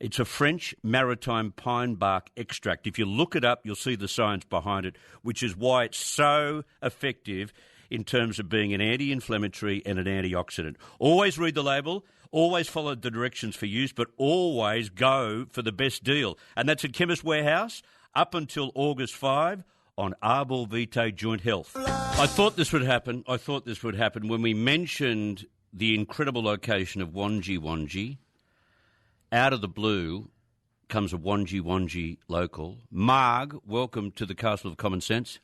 It's a French maritime pine bark extract. If you look it up, you'll see the science behind it, which is why it's so effective in terms of being an anti-inflammatory and an antioxidant. Always read the label, always follow the directions for use, but always go for the best deal. And that's at Chemist Warehouse up until August 5 on Arbor Vitae Joint Health. I thought this would happen. When we mentioned the incredible location of Wonji. Out of the blue comes a Wonji local. Marg, welcome to the Castle of Common Sense.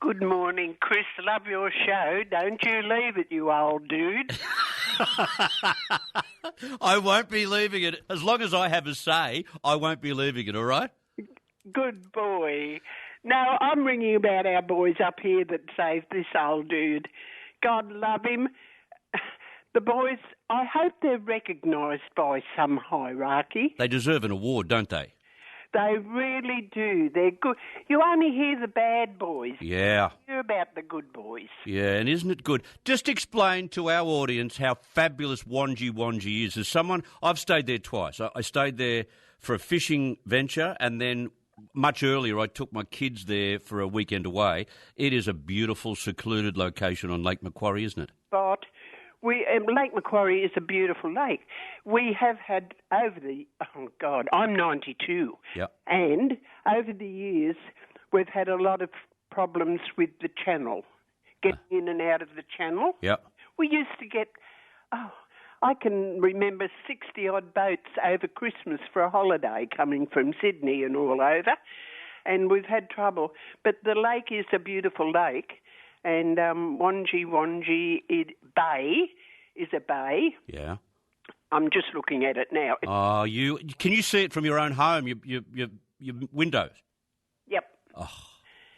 Good morning, Chris. Love your show. Don't you leave it, you old dude. I won't be leaving it. As long as I have a say, I won't be leaving it, all right? Good boy. Now, I'm ringing about our boys up here that saved this old dude. God love him. The boys, I hope they're recognised by some hierarchy. They deserve an award, don't they? They really do. They're good. You only hear the bad boys. Yeah. You hear about the good boys. Yeah, and isn't it good? Just explain to our audience how fabulous Wonji is. As someone, I've stayed there twice. I stayed there for a fishing venture, and then much earlier I took my kids there for a weekend away. It is a beautiful, secluded location on Lake Macquarie, isn't it? But Lake Macquarie is a beautiful lake. We have had I'm 92. Yep. And over the years, we've had a lot of problems with the channel, getting in and out of the channel. Yep. We used to get, I can remember 60-odd boats over Christmas for a holiday coming from Sydney and all over, and we've had trouble. But the lake is a beautiful lake. And Wonji Bay is a bay. Yeah. I'm just looking at it now. Oh, can you see it from your own home, your windows? Yep. Oh.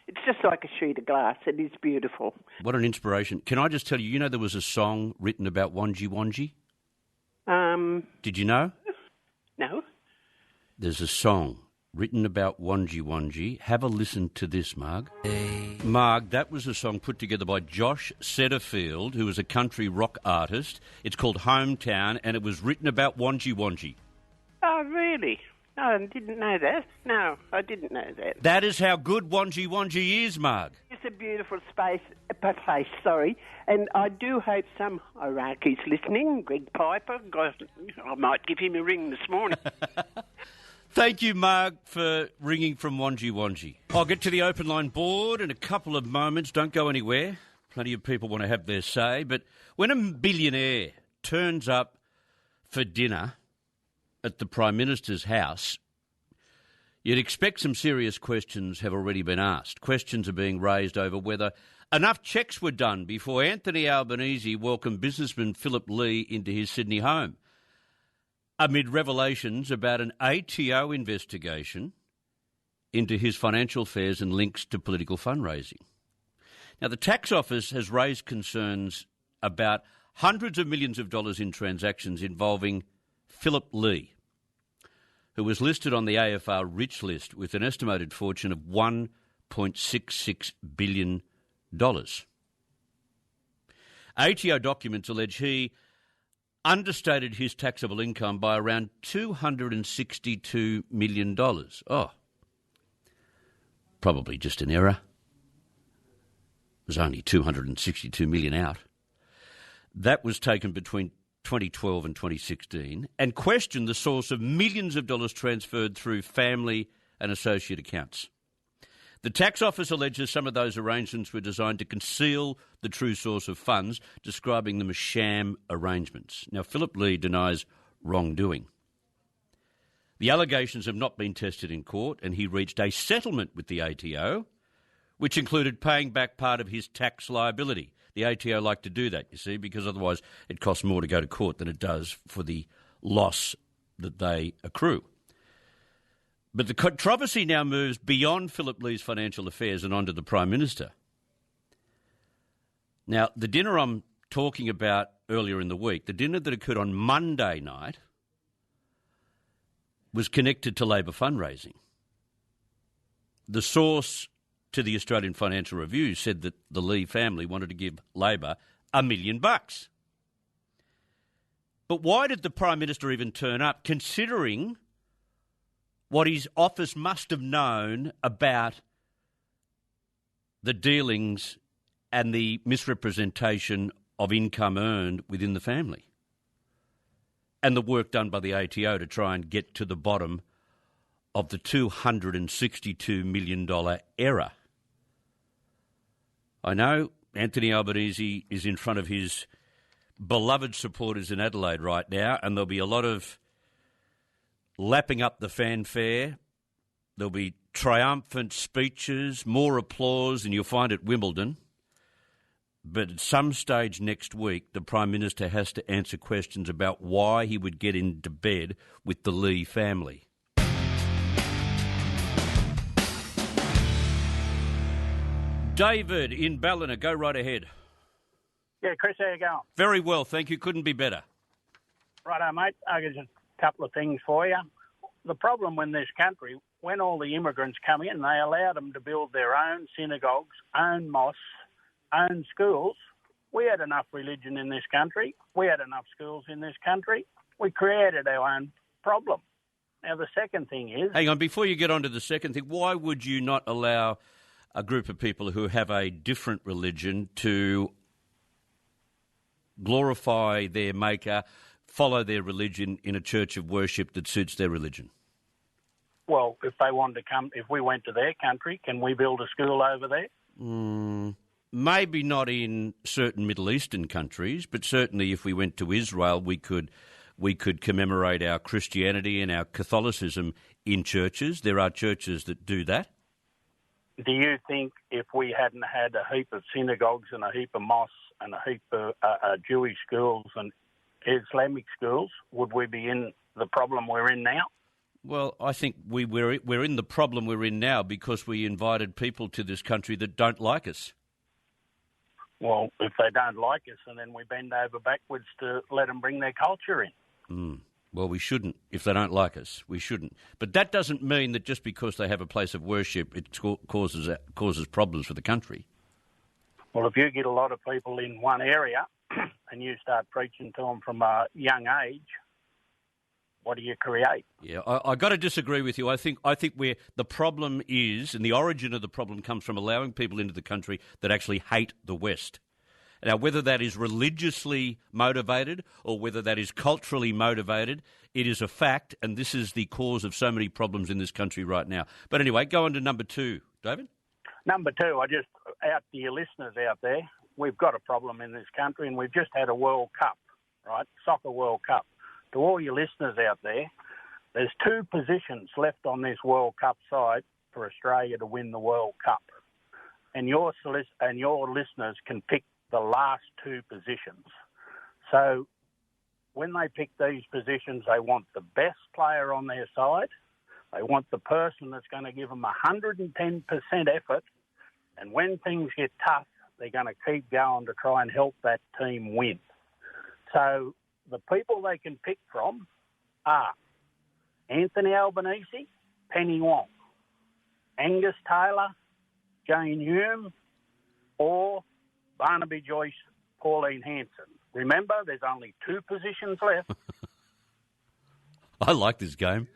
It's just like a sheet of glass. It is beautiful. What an inspiration. Can I just tell you, there was a song written about Wonji? Did you know? No. There's a song written about Wonji. Have a listen to this, Marg. Marg, that was a song put together by Josh Setterfield, who is a country rock artist. It's called Hometown, and it was written about Wonji. Oh, really? No, I didn't know that. No, I didn't know that. That is how good Wonji is, Marg. It's a beautiful place, and I do hope some hierarchy's listening. Greg Piper, I might give him a ring this morning. Thank you, Marg, for ringing from Wonji. I'll get to the open line board in a couple of moments. Don't go anywhere. Plenty of people want to have their say. But when a billionaire turns up for dinner at the Prime Minister's house, you'd expect some serious questions have already been asked. Questions are being raised over whether enough checks were done before Anthony Albanese welcomed businessman Philip Lee into his Sydney home, amid revelations about an ATO investigation into his financial affairs and links to political fundraising. Now, the tax office has raised concerns about hundreds of millions of dollars in transactions involving Philip Lee, who was listed on the AFR Rich List with an estimated fortune of $1.66 billion. ATO documents allege he understated his taxable income by around $262 million. Oh, probably just an error. There's only $262 million out. That was taken between 2012 and 2016 and questioned the source of millions of dollars transferred through family and associate accounts. The tax office alleges some of those arrangements were designed to conceal the true source of funds, describing them as sham arrangements. Now, Philip Lee denies wrongdoing. The allegations have not been tested in court, and he reached a settlement with the ATO, which included paying back part of his tax liability. The ATO like to do that, you see, because otherwise it costs more to go to court than it does for the loss that they accrue. But the controversy now moves beyond Philip Lee's financial affairs and onto the Prime Minister. Now, the dinner I'm talking about earlier in the week, the dinner that occurred on Monday night, was connected to Labor fundraising. The source to the Australian Financial Review said that the Lee family wanted to give Labor $1 million. But why did the Prime Minister even turn up, considering what his office must have known about the dealings and the misrepresentation of income earned within the family and the work done by the ATO to try and get to the bottom of the $262 million error? I know Anthony Albanese is in front of his beloved supporters in Adelaide right now, and there'll be a lot of lapping up the fanfare. There'll be triumphant speeches, more applause than you'll find at Wimbledon. But at some stage next week, the Prime Minister has to answer questions about why he would get into bed with the Lee family. David in Ballina, go right ahead. Yeah, Chris, how you going? Very well, thank you. Couldn't be better. Righto, mate. I got just a couple of things for you. The problem in this country, when all the immigrants come in, they allowed them to build their own synagogues, own mosques, own schools. We had enough religion in this country. We had enough schools in this country. We created our own problem. Now, the second thing is... Hang on, before you get on to the second thing, why would you not allow a group of people who have a different religion to glorify their maker, follow their religion in a church of worship that suits their religion? Well, if they wanted to come, if we went to their country, can we build a school over there? Maybe not in certain Middle Eastern countries, but certainly if we went to Israel, we could commemorate our Christianity and our Catholicism in churches. There are churches that do that. Do you think if we hadn't had a heap of synagogues and a heap of mosques and a heap of Jewish schools and Islamic schools, would we be in the problem we're in now? Well, I think we're in the problem we're in now because we invited people to this country that don't like us. Well, if they don't like us, and then we bend over backwards to let them bring their culture in. Well, we shouldn't. If they don't like us, we shouldn't. But that doesn't mean that just because they have a place of worship, it causes problems for the country. Well, if you get a lot of people in one area and you start preaching to them from a young age, what do you create? Yeah, I got to disagree with you. I think where the problem is, and the origin of the problem comes from allowing people into the country that actually hate the West. Now, whether that is religiously motivated or whether that is culturally motivated, it is a fact, and this is the cause of so many problems in this country right now. But anyway, go on to number two, David. Number two, out to your listeners out there, we've got a problem in this country, and we've just had a World Cup, right? Soccer World Cup. To all your listeners out there, there's two positions left on this World Cup side for Australia to win the World Cup. And your listeners can pick the last two positions. So when they pick these positions, they want the best player on their side. They want the person that's going to give them 110% effort. And when things get tough, they're going to keep going to try and help that team win. So the people they can pick from are Anthony Albanese, Penny Wong, Angus Taylor, Jane Hume, or Barnaby Joyce, Pauline Hanson. Remember, there's only two positions left. I like this game.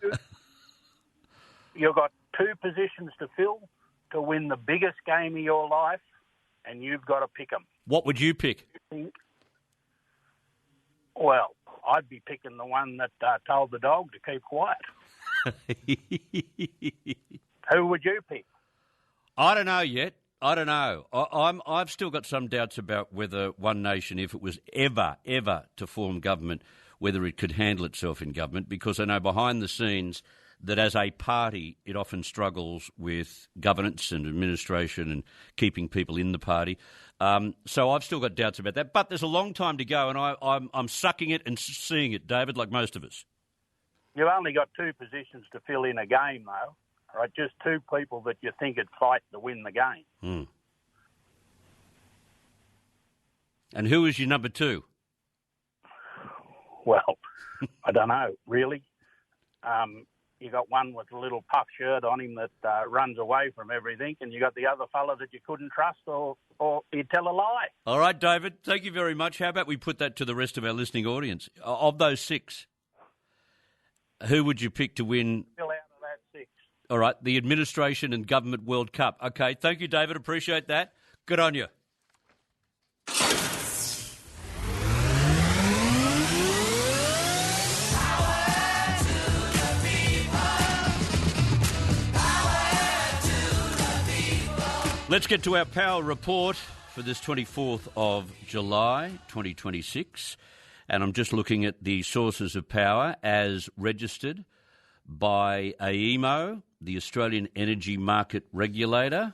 You've got two positions to fill to win the biggest game of your life, and you've got to pick them. What would you pick? Well, I'd be picking the one that told the dog to keep quiet. Who would you pick? I don't know yet. I don't know. I've still got some doubts about whether One Nation, if it was ever to form government, whether it could handle itself in government, because I know behind the scenes that as a party it often struggles with governance and administration and keeping people in the party. So I've still got doubts about that. But there's a long time to go, and I'm sucking it and seeing it, David, like most of us. You've only got two positions to fill in a game, though. Right? Just two people that you think would fight to win the game. Mm. And who is your number two? Well, I don't know, really. You got one with a little puff shirt on him that runs away from everything, and you got the other fella that you couldn't trust or he'd tell a lie. All right, David, thank you very much. How about we put that to the rest of our listening audience? Of those six, who would you pick to win? Fill out of that six. All right, the Administration and Government World Cup. Okay, thank you, David. Appreciate that. Good on you. Let's get to our power report for this 24th of July 2026. And I'm just looking at the sources of power as registered by AEMO, the Australian Energy Market Regulator.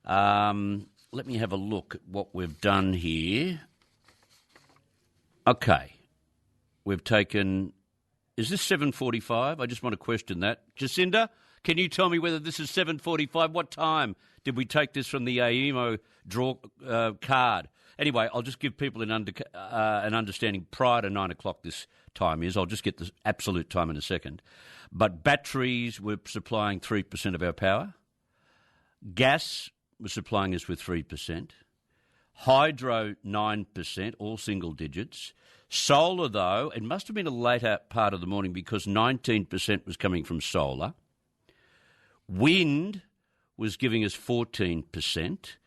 Let me have a look at what we've done here. Okay. We've taken... Is this 7:45? I just want to question that. Jacinda, can you tell me whether this is 7:45? What time did we take this from the AEMO draw card? Anyway, I'll just give people an understanding prior to 9 o'clock this time is. I'll just get the absolute time in a second. But batteries were supplying 3% of our power. Gas was supplying us with 3%. Hydro, 9%, all single digits. Solar, though, it must have been a later part of the morning because 19% was coming from solar. Wind was giving us 14%,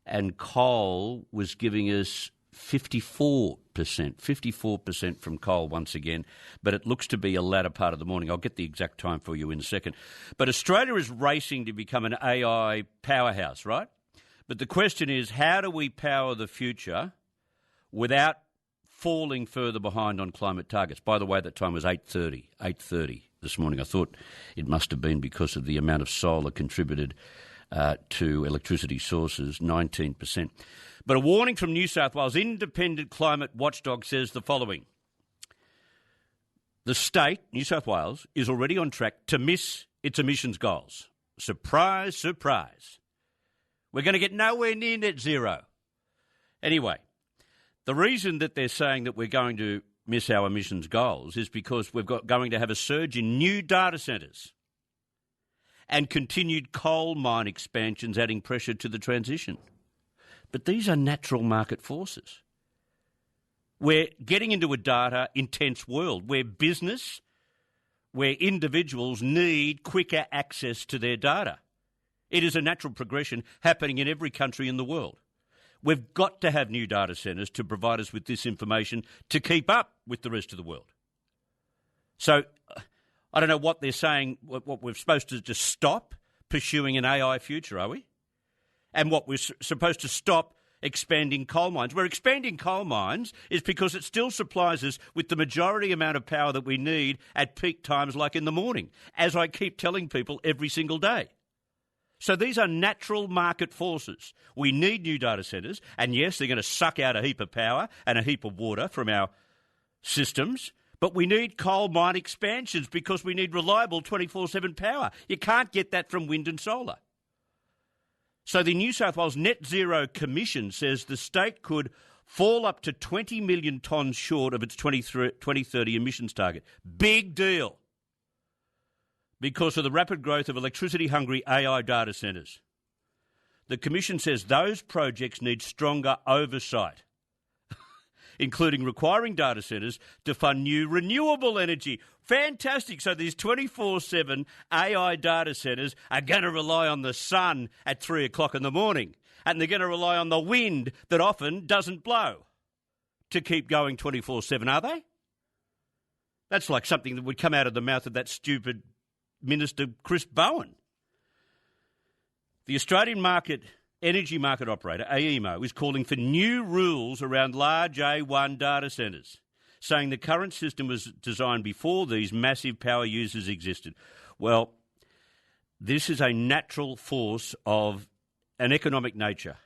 and coal was giving us 54% from coal once again, but it looks to be a latter part of the morning. I'll get the exact time for you in a second. But Australia is racing to become an AI powerhouse, right? But the question is, how do we power the future without falling further behind on climate targets? By the way, that time was 8:30 this morning. I thought it must have been because of the amount of solar contributed to electricity sources, 19%. But a warning from New South Wales independent climate watchdog says the following. The state, New South Wales, is already on track to miss its emissions goals. Surprise, surprise. We're going to get nowhere near net zero. Anyway, the reason that they're saying that we're going to miss our emissions goals is because we're going to have a surge in new data centres and continued coal mine expansions adding pressure to the transition. But these are natural market forces. We're getting into a data-intense world where individuals need quicker access to their data. It is a natural progression happening in every country in the world. We've got to have new data centres to provide us with this information to keep up with the rest of the world. So I don't know what they're saying, what we're supposed to just stop pursuing an AI future, are we? And what we're supposed to stop expanding coal mines. We're expanding coal mines is because it still supplies us with the majority amount of power that we need at peak times like in the morning, as I keep telling people every single day. So these are natural market forces. We need new data centres, and yes, they're going to suck out a heap of power and a heap of water from our systems, but we need coal mine expansions because we need reliable 24/7 power. You can't get that from wind and solar. So the New South Wales Net Zero Commission says the state could fall up to 20 million tonnes short of its 2030 emissions target. Big deal. Because of the rapid growth of electricity-hungry AI data centres. The Commission says those projects need stronger oversight, including requiring data centres to fund new renewable energy. Fantastic. So these 24/7 AI data centres are going to rely on the sun at 3 o'clock in the morning, and they're going to rely on the wind that often doesn't blow to keep going 24/7, are they? That's like something that would come out of the mouth of that stupid Minister Chris Bowen. The Australian Energy Market Operator, AEMO, is calling for new rules around large A1 data centres, saying the current system was designed before these massive power users existed. Well, this is a natural force of an economic nature.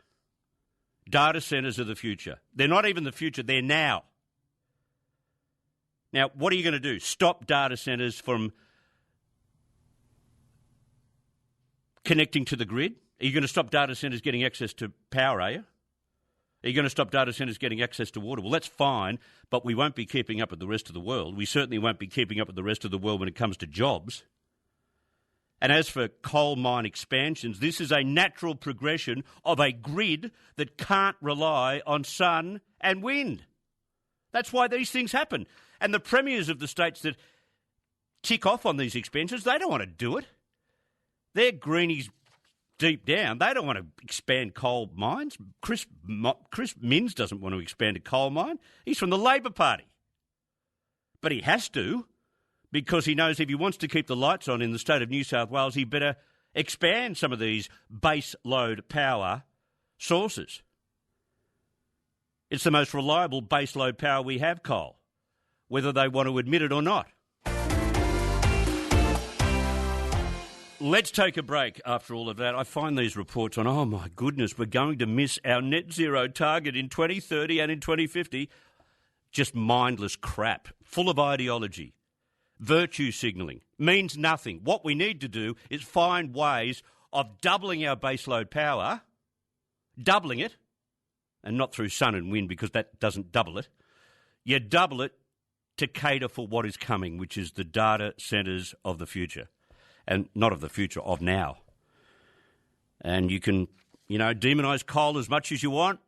Data centres are the future. They're not even the future, they're now. Now, what are you going to do? Stop data centres from connecting to the grid? Are you going to stop data centres getting access to power, are you? Are you going to stop data centres getting access to water? Well, that's fine, but we won't be keeping up with the rest of the world. We certainly won't be keeping up with the rest of the world when it comes to jobs. And as for coal mine expansions, this is a natural progression of a grid that can't rely on sun and wind. That's why these things happen. And the premiers of the states that tick off on these expansions, they don't want to do it. They're greenies deep down. They don't want to expand coal mines. Chris Minns doesn't want to expand a coal mine. He's from the Labor Party. But he has to, because he knows if he wants to keep the lights on in the state of New South Wales, he better expand some of these base load power sources. It's the most reliable base load power we have, coal, whether they want to admit it or not. Let's take a break after all of that. I find these reports on, oh my goodness, we're going to miss our net zero target in 2030 and in 2050. Just mindless crap, full of ideology. Virtue signalling means nothing. What we need to do is find ways of doubling our baseload power, doubling it, and not through sun and wind because that doesn't double it. You double it to cater for what is coming, which is the data centres of the future. And not of the future, of now. And you can, demonise coal as much as you want.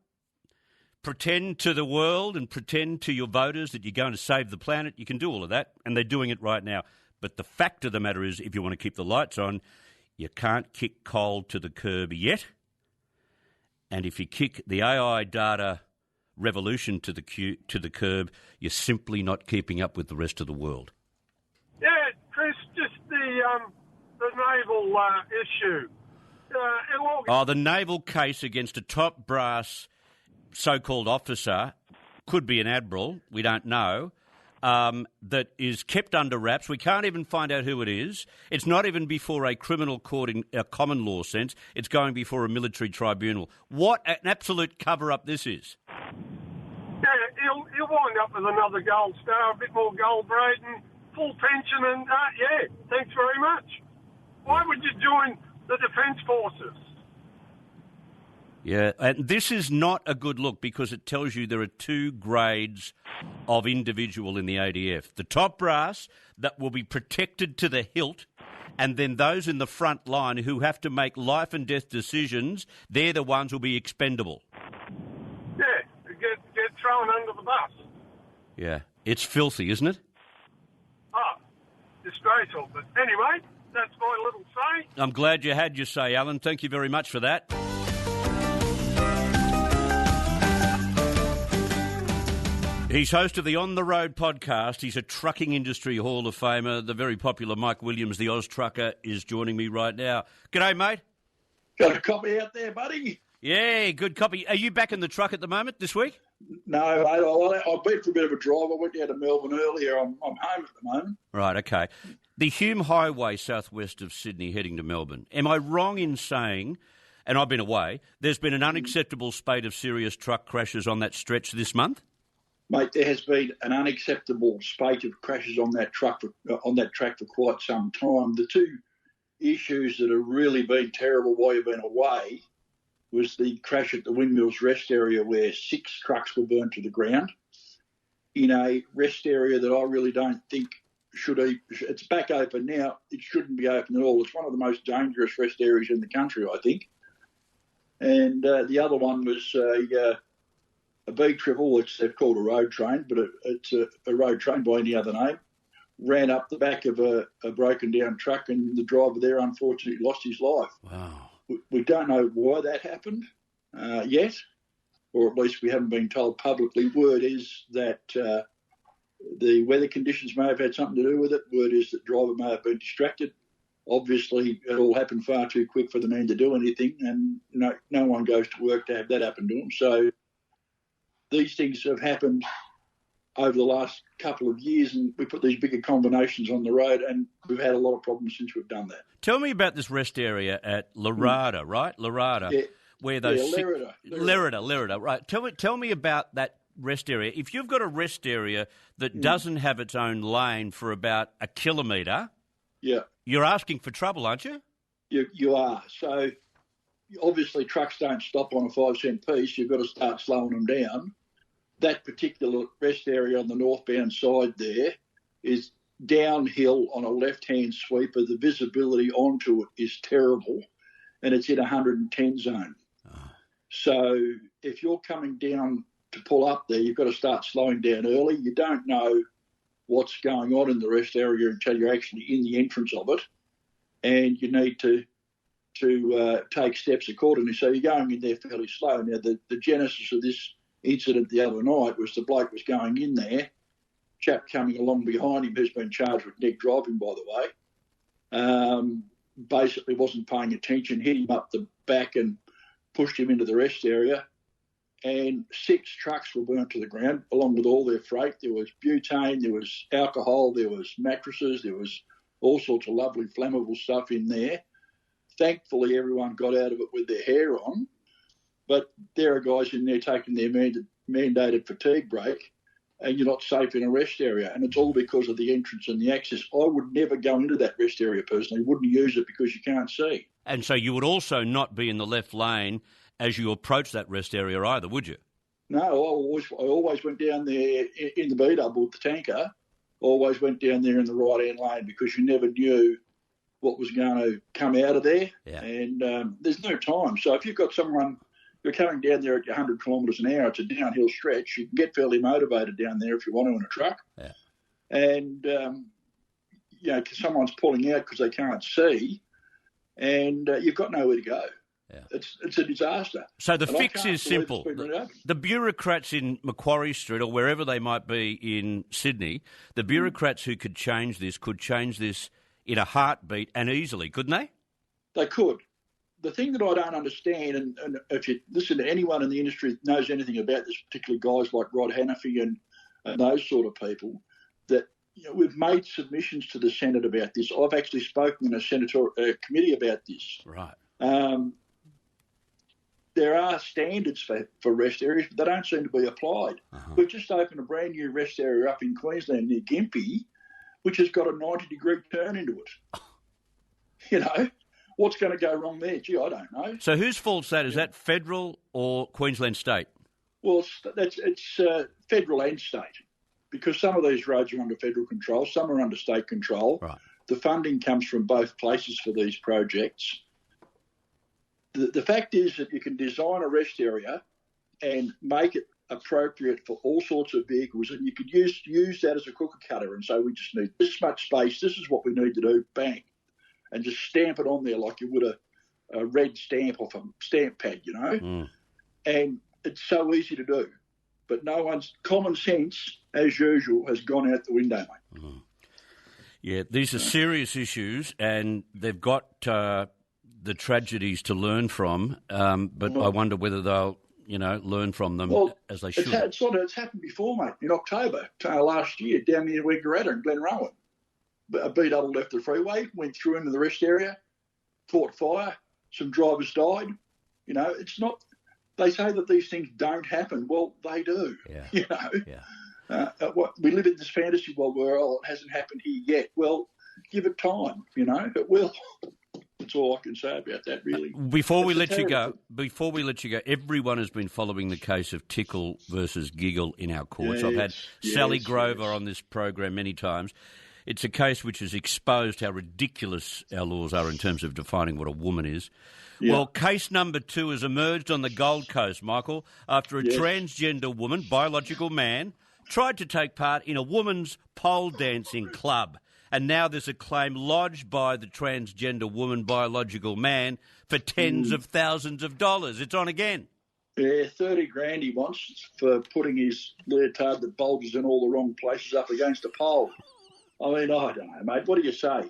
Pretend to the world and pretend to your voters that you're going to save the planet. You can do all of that, and they're doing it right now. But the fact of the matter is, if you want to keep the lights on, you can't kick coal to the curb yet. And if you kick the AI data revolution to the curb, you're simply not keeping up with the rest of the world. Yeah, Chris, just the naval issue. The naval case against a top brass so-called officer, could be an admiral, we don't know, that is kept under wraps. We can't even find out who it is. It's not even before a criminal court in a common law sense. It's going before a military tribunal. What an absolute cover-up this is. Yeah, he'll wind up with another gold star, a bit more gold braid and full pension and, thanks very much. Why would you join the Defence Forces? Yeah, and this is not a good look because it tells you there are two grades of individual in the ADF. The top brass that will be protected to the hilt, and then those in the front line who have to make life and death decisions, they're the ones who will be expendable. Yeah, get thrown under the bus. Yeah, it's filthy, isn't it? Disgraceful. But anyway, that's my little say. I'm glad you had your say, Alan. Thank you very much for that. He's host of the On The Road podcast. He's a trucking industry Hall of Famer. The very popular Mike Williams, the Oz Trucker, is joining me right now. G'day, mate. Got a copy out there, buddy? Yeah, good copy. Are you back in the truck at the moment this week? No, mate. I've been for a bit of a drive. I went down to Melbourne earlier. I'm home at the moment. Right, okay. The Hume Highway southwest of Sydney heading to Melbourne. Am I wrong in saying, and I've been away, there's been an unacceptable spate of serious truck crashes on that stretch this month? Mate, there has been an unacceptable spate of crashes on that track for quite some time. The two issues that have really been terrible while you've been away was the crash at the Windmills rest area where 6 trucks were burnt to the ground in a rest area that I really don't think should. It's back open now. It shouldn't be open at all. It's one of the most dangerous rest areas in the country, I think. And the other one was a beach triple, they've called a road train, but it's a road train by any other name, ran up the back of a broken down truck and the driver there unfortunately lost his life. Wow. We don't know why that happened yet, or at least we haven't been told publicly. Word is that the weather conditions may have had something to do with it. Word is that the driver may have been distracted. Obviously, it all happened far too quick for the man to do anything, and no one goes to work to have that happen to him. So these things have happened over the last couple of years, and we put these bigger combinations on the road, and we've had a lot of problems since we've done that. Tell me about this rest area at Larada, right? Larada, yeah. where those Lerida, right? Tell me about that rest area. If you've got a rest area that doesn't have its own lane for about a kilometre, you're asking for trouble, aren't you? You are. So obviously trucks don't stop on a 5-cent piece. You've got to start slowing them down. That particular rest area on the northbound side there is downhill on a left-hand sweeper. The visibility onto it is terrible, and it's in 110 zone. Oh. So if you're coming down to pull up there, you've got to start slowing down early. You don't know what's going on in the rest area until you're actually in the entrance of it, and you need to take steps accordingly. So you're going in there fairly slow. Now, the genesis of this incident the other night was the bloke was going in there, chap coming along behind him who's been charged with neck driving, by the way, basically wasn't paying attention, hit him up the back and pushed him into the rest area, and 6 trucks were burnt to the ground along with all their freight. There was butane, there was alcohol, there was mattresses, there was all sorts of lovely flammable stuff in there. Thankfully, everyone got out of it with their hair on, but there are guys in there taking their mandated fatigue break, and you're not safe in a rest area, and it's all because of the entrance and the access. I would never go into that rest area personally, wouldn't use it because you can't see. And so you would also not be in the left lane as you approach that rest area either, would you? No, I always went down there in the B-double with the tanker, always went down there in the right-hand lane because you never knew what was going to come out of there. Yeah. And there's no time. So if you've got someone, you're coming down there at 100 kilometres an hour, it's a downhill stretch, you can get fairly motivated down there if you want to in a truck. Yeah. And, cause someone's pulling out because they can't see, and you've got nowhere to go. Yeah. It's a disaster. So the fix is simple. The bureaucrats in Macquarie Street or wherever they might be in Sydney, the bureaucrats who could change this in a heartbeat and easily, couldn't they? They could. The thing that I don't understand, and if you listen to anyone in the industry that knows anything about this, particularly guys like Rod Hannafy and those sort of people, that we've made submissions to the Senate about this. I've actually spoken in a senatorial committee about this. Right. There are standards for rest areas, but they don't seem to be applied. Uh-huh. We've just opened a brand new rest area up in Queensland near Gympie, which has got a 90-degree turn into it. What's going to go wrong there? Gee, I don't know. So whose fault's that? Is that federal or Queensland state? Well, it's federal and state, because some of these roads are under federal control, some are under state control. Right. The funding comes from both places for these projects. The fact is that you can design a rest area and make it appropriate for all sorts of vehicles, and you could use that as a cookie cutter and say, we just need this much space, this is what we need to do, bang, and just stamp it on there like you would a red stamp off a stamp pad, And it's so easy to do. But no one's common sense, as usual, has gone out the window, mate. Mm. Yeah, these are serious issues, and they've got the tragedies to learn from, but I wonder whether they'll, learn from them as they should. It's happened before, mate. In October last year, down near Wangaratta in Glenrowan, a B-double left the freeway, went through into the rest area, caught fire, some drivers died. It's not. They say that these things don't happen. Well, they do. Yeah. Yeah. We live in this fantasy world where it hasn't happened here yet. Well, give it time. It will. That's all I can say about that, really. Before we let you go, everyone has been following the case of Tickle versus Giggle in our courts. I've had Sally Grover on this program many times. It's a case which has exposed how ridiculous our laws are in terms of defining what a woman is. Yeah. Well, case number 2 has emerged on the Gold Coast, Michael, after a transgender woman, biological man, tried to take part in a woman's pole dancing club. And now there's a claim lodged by the transgender woman, biological man, for tens of thousands of dollars. It's on again. Yeah, 30 grand he wants for putting his leotard that bulges in all the wrong places up against a pole. I mean, I don't know, mate. What do you say?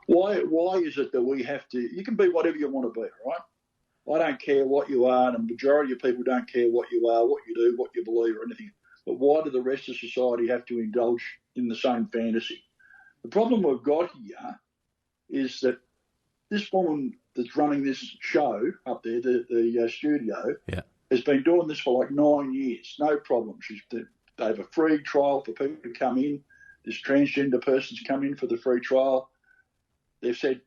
Why is it that we have to... You can be whatever you want to be, right? I don't care what you are, and the majority of people don't care what you are, what you do, what you believe or anything. but why do the rest of society have to indulge in the same fantasy? The problem we've got here is that this woman that's running this show up there, the studio, has been doing this for like 9 years. No problem. They have a free trial for people to come in. This transgender person's come in for the free trial. They've said,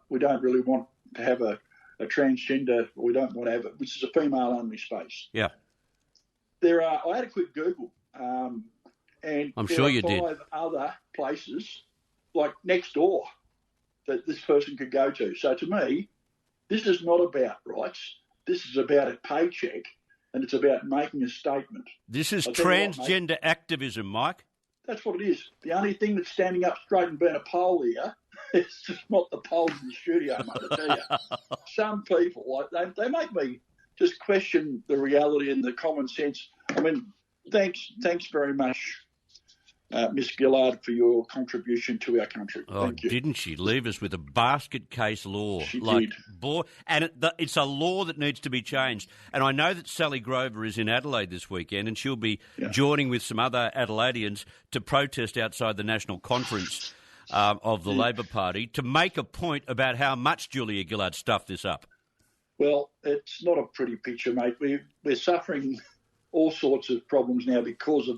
we don't really want to have a transgender, we don't want to have it, which is a female-only space. Yeah. I had a quick Google, and I'm there sure are you did. 5 other places, like next door, that this person could go to. So to me, this is not about rights. This is about a paycheck, and it's about making a statement. This is transgender activism, Mike. That's what it is. The only thing that's standing up straight and being a pole here is just not the poles in the studio, mate, I tell you. Some people, they make me just question the reality and the common sense. I mean, thanks very much, Miss Gillard, for your contribution to our country. Oh, Thank you. Didn't she leave us with a basket case law? She did. And it's a law that needs to be changed. And I know that Sally Grover is in Adelaide this weekend, and she'll be joining with some other Adelaideans to protest outside the National Conference of the Labor Party to make a point about how much Julia Gillard stuffed this up. Well, it's not a pretty picture, mate. We're suffering all sorts of problems now because of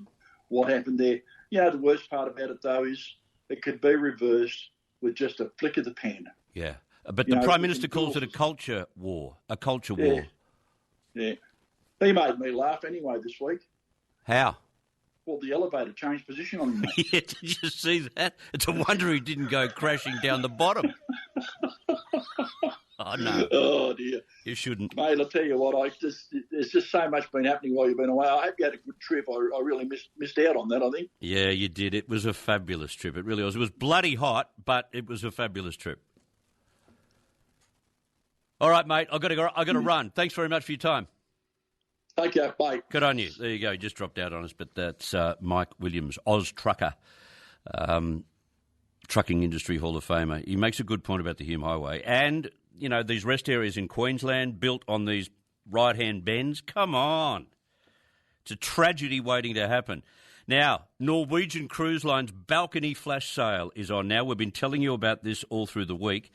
what happened there. You know, the worst part about it, though, is it could be reversed with just a flick of the pen. Yeah. But the Prime Minister calls it a culture war. A culture war. Yeah. He made me laugh anyway this week. How? Well, the elevator changed position on him. Yeah, did you see that? It's a wonder he didn't go crashing down the bottom. Oh, no. Oh, dear. You shouldn't. Mate, I'll tell you what, there's just so much been happening while you've been away. I hope you had a good trip. I really missed out on that, I think. Yeah, you did. It was a fabulous trip. It really was. It was bloody hot, but it was a fabulous trip. All right, mate, I've got to run. Thanks very much for your time. Take care, bye. Good on you. There you go. He just dropped out on us, but that's Mike Williams, Oz Trucker, Trucking Industry Hall of Famer. He makes a good point about the Hume Highway. And, you know, these rest areas in Queensland built on these right-hand bends. Come on. It's a tragedy waiting to happen. Now, Norwegian Cruise Line's balcony flash sale is on now. We've been telling you about this all through the week.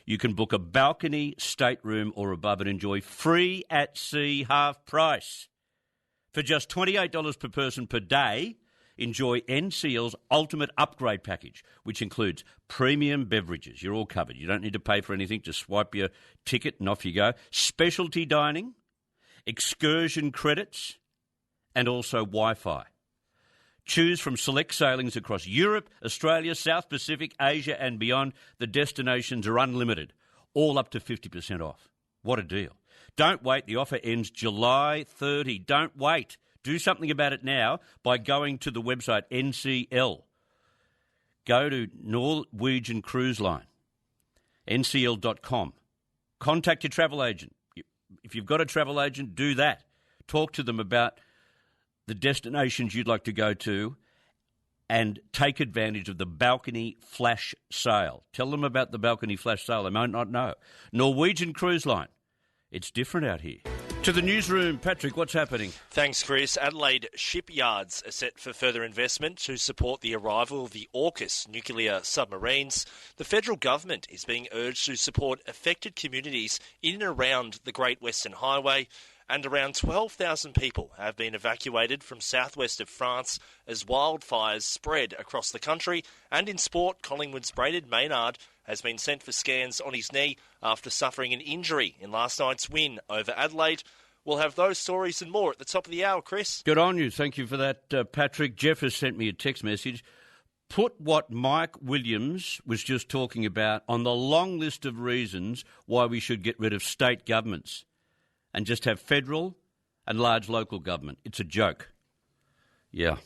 You can book a balcony, stateroom or above and enjoy free at sea half price. For just $28 per person per day, enjoy NCL's ultimate upgrade package, which includes premium beverages. You're all covered. You don't need to pay for anything. Just swipe your ticket and off you go. Specialty dining, excursion credits, and also Wi-Fi. Choose from select sailings across Europe, Australia, South Pacific, Asia and beyond. The destinations are unlimited, all up to 50% off. What a deal. Don't wait. The offer ends July 30. Don't wait. Do something about it now by going to the website NCL. Go to Norwegian Cruise Line, ncl.com. Contact your travel agent. If you've got a travel agent, do that. Talk to them about the destinations you'd like to go to and take advantage of the balcony flash sale. Tell them about the balcony flash sale. They might not know. Norwegian Cruise Line. It's different out here. To the newsroom, Patrick, what's happening? Thanks, Chris. Adelaide shipyards are set for further investment to support the arrival of the AUKUS nuclear submarines. The federal government is being urged to support affected communities in and around the Great Western Highway, and around 12,000 people have been evacuated from southwest of France as wildfires spread across the country. And in sport, Collingwood's Braden Maynard has been sent for scans on his knee after suffering an injury in last night's win over Adelaide. We'll have those stories and more at the top of the hour, Chris. Good on you. Thank you for that, Patrick. Jeff has sent me a text message. Put what Mike Williams was just talking about on the long list of reasons why we should get rid of state governments and just have federal and large local government. It's a joke. Yeah,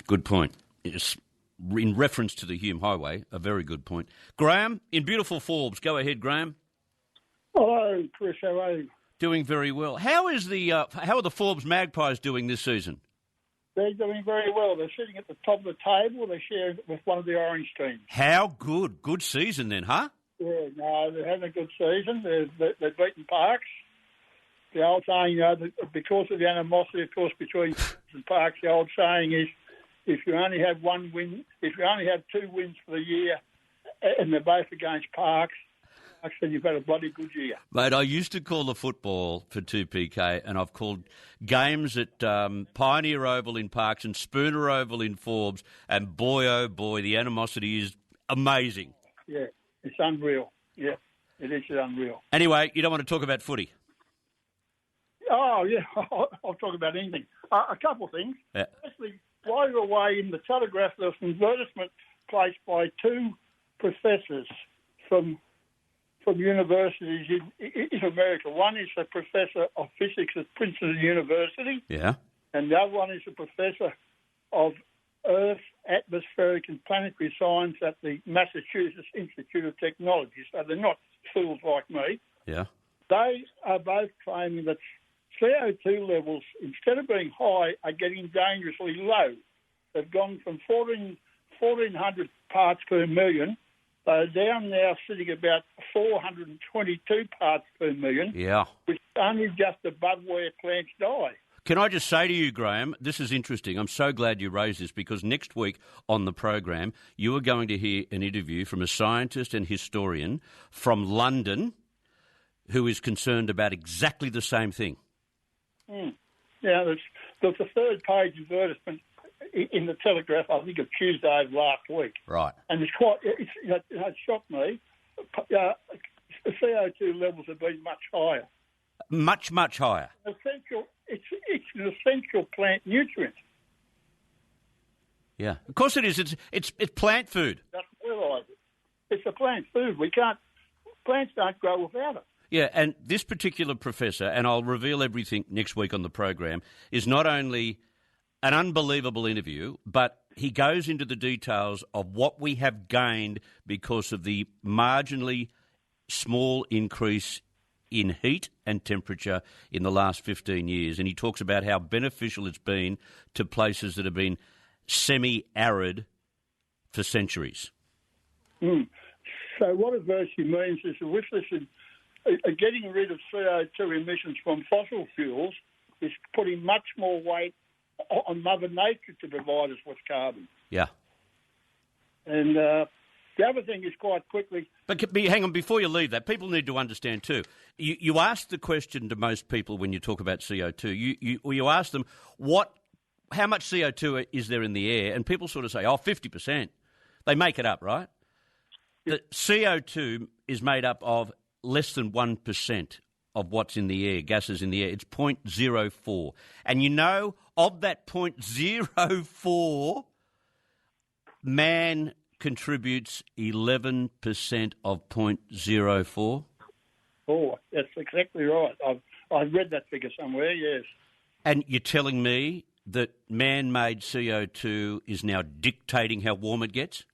good point. It's in reference to the Hume Highway, a very good point. Graham, in beautiful Forbes. Go ahead, Graham. Hello, Chris. How are you? Doing very well. How are the Forbes Magpies doing this season? They're doing very well. They're sitting at the top of the table. They share with one of the Orange teams. How good? Good season then, huh? Yeah, no, they're having a good season. They've beaten Parks. the old saying, because of the animosity, of course, between and Parks, the old saying is, if you only have one win, if you only have 2 wins for the year, and they're both against Parks, I said you've had a bloody good year. Mate, I used to call the football for 2PK, and I've called games at Pioneer Oval in Parks and Spooner Oval in Forbes, and boy, oh boy, the animosity is amazing. Yeah, it's unreal. Yeah, it is unreal. Anyway, you don't want to talk about footy? Oh, yeah, I'll talk about anything. A couple of things. Yeah. Firstly, while you're away in the Telegraph, there was an advertisement placed by 2 professors from universities in America. One is a professor of physics at Princeton University. Yeah. And the other one is a professor of Earth, Atmospheric and Planetary Science at the Massachusetts Institute of Technology. So they're not fools like me. Yeah. They are both claiming that CO2 levels, instead of being high, are getting dangerously low. They've gone from 1,400 parts per million. They're down now sitting about 422 parts per million, Yeah. which is only just above where plants die. Can I just say to you, Graham, this is interesting. I'm so glad you raised this because next week on the program, you are going to hear an interview from a scientist and historian from London who is concerned about exactly the same thing. Now, there's a third-page advertisement in the Telegraph, I think, of Tuesday of last week. Right. And it shocked me. The CO2 levels have been much higher. Much, much higher. It's an essential plant nutrient. Yeah. Of course it is. It's plant food. That's realise it. It's a plant food. Plants don't grow without it. Yeah, and this particular professor, and I'll reveal everything next week on the program, is not only an unbelievable interview, but he goes into the details of what we have gained because of the marginally small increase in heat and temperature in the last 15 years. And he talks about how beneficial it's been to places that have been semi-arid for centuries. So what it virtually means is that with this, getting rid of CO2 emissions from fossil fuels is putting much more weight on Mother Nature to provide us with carbon. Yeah. And the other thing is quite quickly... But hang on, before you leave that, people need to understand too. You ask the question to most people when you talk about CO2. You ask them, how much CO2 is there in the air? And people sort of say, 50%. They make it up, right? The CO2 is made up of less than 1% of what's in the air, gases in the air. It's 0.04. And you know, of that 0.04, man contributes 11% of 0.04. Oh, that's exactly right. I've read that figure somewhere, yes. And you're telling me that man-made CO2 is now dictating how warm it gets?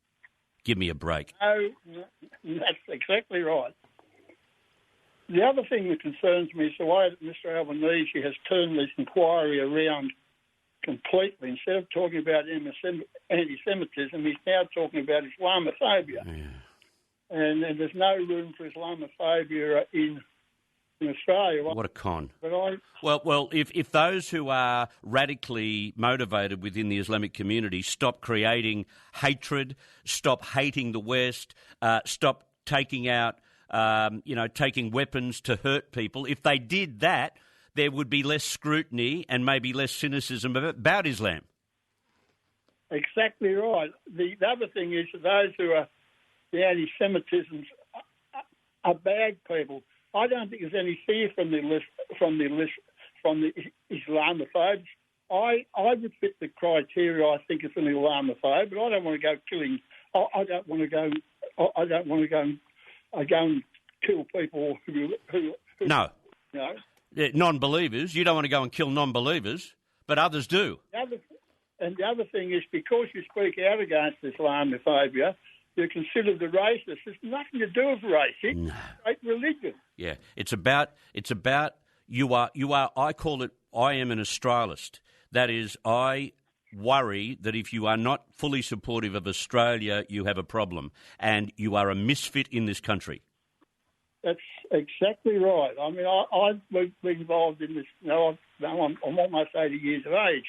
Give me a break. No, that's exactly right. The other thing that concerns me is the way that Mr Albanese has turned this inquiry around completely. Instead of talking about anti-Semitism, he's now talking about Islamophobia. Yeah. And there's no room for Islamophobia in Australia. What a con. But Well, if those who are radically motivated within the Islamic community stop creating hatred, stop hating the West, stop taking out taking weapons to hurt people. If they did that, there would be less scrutiny and maybe less cynicism about Islam. Exactly right. The other thing is that those who are the anti-Semitisms are bad people. I don't think there's any fear from the Islamophobes. I would fit the criteria. I think it's an Islamophobe, but I don't want to go killing. I don't want to go and kill people who no. You know. Yeah, non-believers. You don't want to go and kill non-believers, but others do. The other thing is because you speak out against Islamophobia, you're considered a racist. It's nothing to do with race. It's religion. Yeah, it's about you are. I call it. I am an Australist. That is, I worry that if you are not fully supportive of Australia, you have a problem, and you are a misfit in this country. That's exactly right. I mean, I've been involved in this. I'm almost 80 years of age,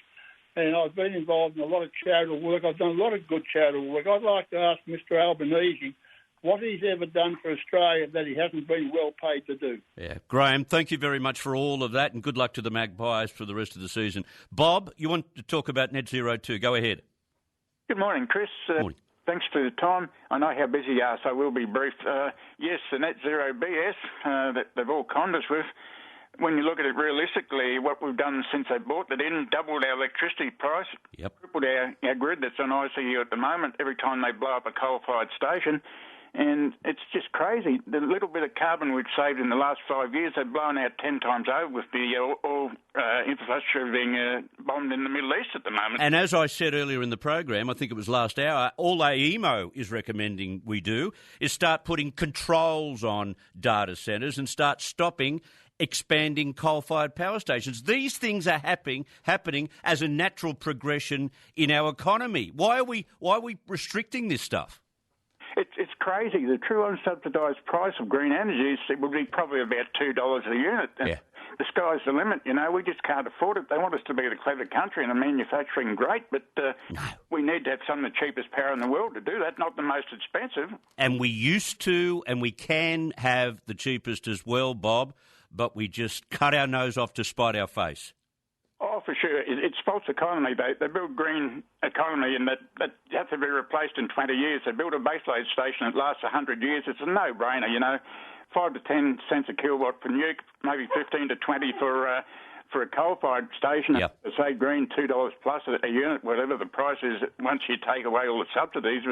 and I've been involved in a lot of charitable work. I've done a lot of good charitable work. I'd like to ask Mr. Albanese what he's ever done for Australia that he hasn't been well paid to do. Yeah. Graham, thank you very much for all of that, and good luck to the Magpies for the rest of the season. Bob, you want to talk about Net Zero 2. Go ahead. Good morning, Chris. Morning. Thanks for the time. I know how busy you are, so I will be brief. Yes, the Net Zero BS that they've all conned us with, when you look at it realistically, what we've done since they bought it in, doubled our electricity price, tripled our grid that's on ICU at the moment every time they blow up a coal-fired station. And it's just crazy. The little bit of carbon we've saved in the last 5 years, they've blown out 10 times over with the oil infrastructure being bombed in the Middle East at the moment. And as I said earlier in the program, I think it was last hour, all AEMO is recommending we do is start putting controls on data centres and start stopping expanding coal-fired power stations. These things are happening as a natural progression in our economy. Why are we restricting this stuff? It's crazy. The true unsubsidised price of green energy would be probably about $2 a unit. Yeah. The sky's the limit, you know. We just can't afford it. They want us to be the clever country and a manufacturing great, but we need to have some of the cheapest power in the world to do that, not the most expensive. And we used to, and we can have the cheapest as well, Bob, but we just cut our nose off to spite our face. Oh, for sure. It's false economy. They build green economy and that has to be replaced in 20 years. They build a baseload station that lasts 100 years. It's a no-brainer, you know. 5 to 10 cents a kilowatt for nuke, maybe 15 to 20 for a coal-fired station. Yep. Say green, $2 plus a unit, whatever the price is, once you take away all the subsidies.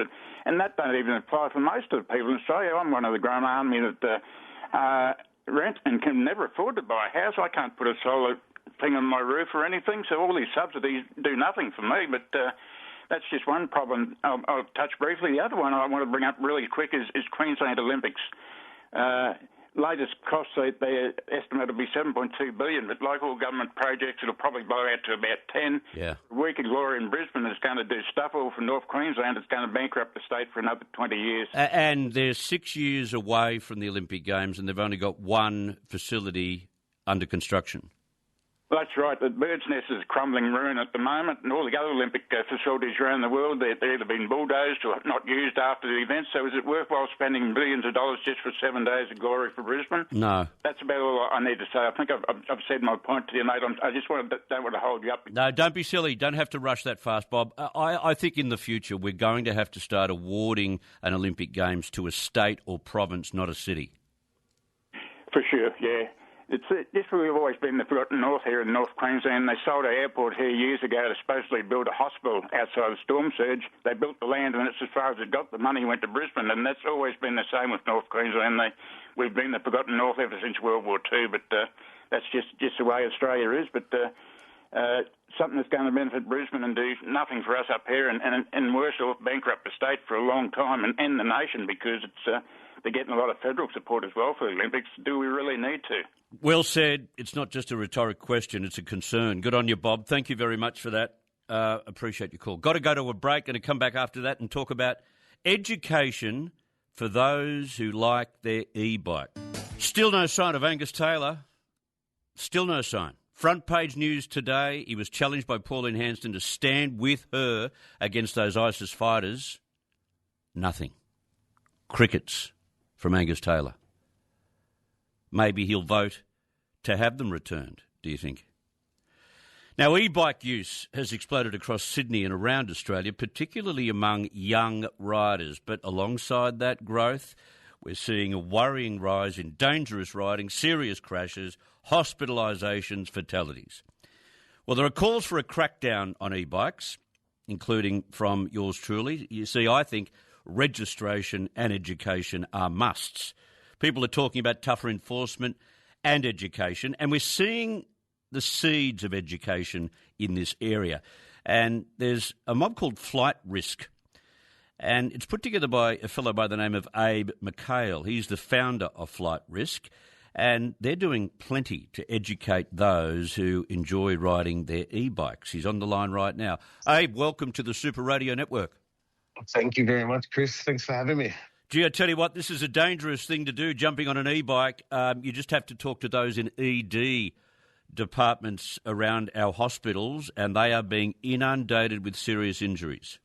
And that don't even apply for most of the people in Australia. I'm one of the grown army that rent and can never afford to buy a house. I can't put a solar thing on my roof or anything, so all these subsidies do nothing for me, but that's just one problem I'll touch briefly. The other one I want to bring up really quick is Queensland Olympics. Latest costs, they estimate will be $7.2 billion, but like all government projects, it'll probably blow out to about 10. Yeah. Week of Glory in Brisbane is going to do stuff all for North Queensland. It's going to bankrupt the state for another 20 years. And they're 6 years away from the Olympic Games, and they've only got one facility under construction. Well, that's right. The Bird's Nest is a crumbling ruin at the moment, and all the other Olympic facilities around the world, they've either been bulldozed or not used after the event. So is it worthwhile spending billions of dollars just for 7 days of glory for Brisbane? No. That's about all I need to say. I think I've said my point to you, mate. I just don't want to hold you up. No, don't be silly. Don't have to rush that fast, Bob. I think in the future we're going to have to start awarding an Olympic Games to a state or province, not a city. For sure, yeah. We've always been the forgotten north here in North Queensland. They sold our airport here years ago to supposedly build a hospital outside the storm surge. They built the land, and it's as far as it got. The money went to Brisbane, and that's always been the same with North Queensland. We've been the forgotten north ever since World War II, but that's just the way Australia is. But something that's going to benefit Brisbane and do nothing for us up here, and worse off, bankrupt the state for a long time and the nation, because they're getting a lot of federal support as well for the Olympics. Do we really need to? Well said. It's not just a rhetoric question, it's a concern. Good on you, Bob. Thank you very much for that. Appreciate your call. Got to go to a break, going to come back after that and talk about education for those who like their e-bike. Still no sign of Angus Taylor. Still no sign. Front page news today, he was challenged by Pauline Hanson to stand with her against those ISIS fighters. Nothing. Crickets from Angus Taylor. Maybe he'll vote to have them returned, do you think? Now, e-bike use has exploded across Sydney and around Australia, particularly among young riders. But alongside that growth, we're seeing a worrying rise in dangerous riding, serious crashes, hospitalisations, fatalities. Well, there are calls for a crackdown on e-bikes, including from yours truly. You see, I think registration and education are musts. People are talking about tougher enforcement and education, and we're seeing the seeds of education in this area. And there's a mob called Flight Risk, and it's put together by a fellow by the name of Abe McHale. He's the founder of Flight Risk, and they're doing plenty to educate those who enjoy riding their e-bikes. He's on the line right now. Abe, welcome to the Super Radio Network. Thank you very much, Chris. Thanks for having me. Gee, I tell you what, this is a dangerous thing to do, jumping on an e-bike. You just have to talk to those in ED departments around our hospitals, and they are being inundated with serious injuries.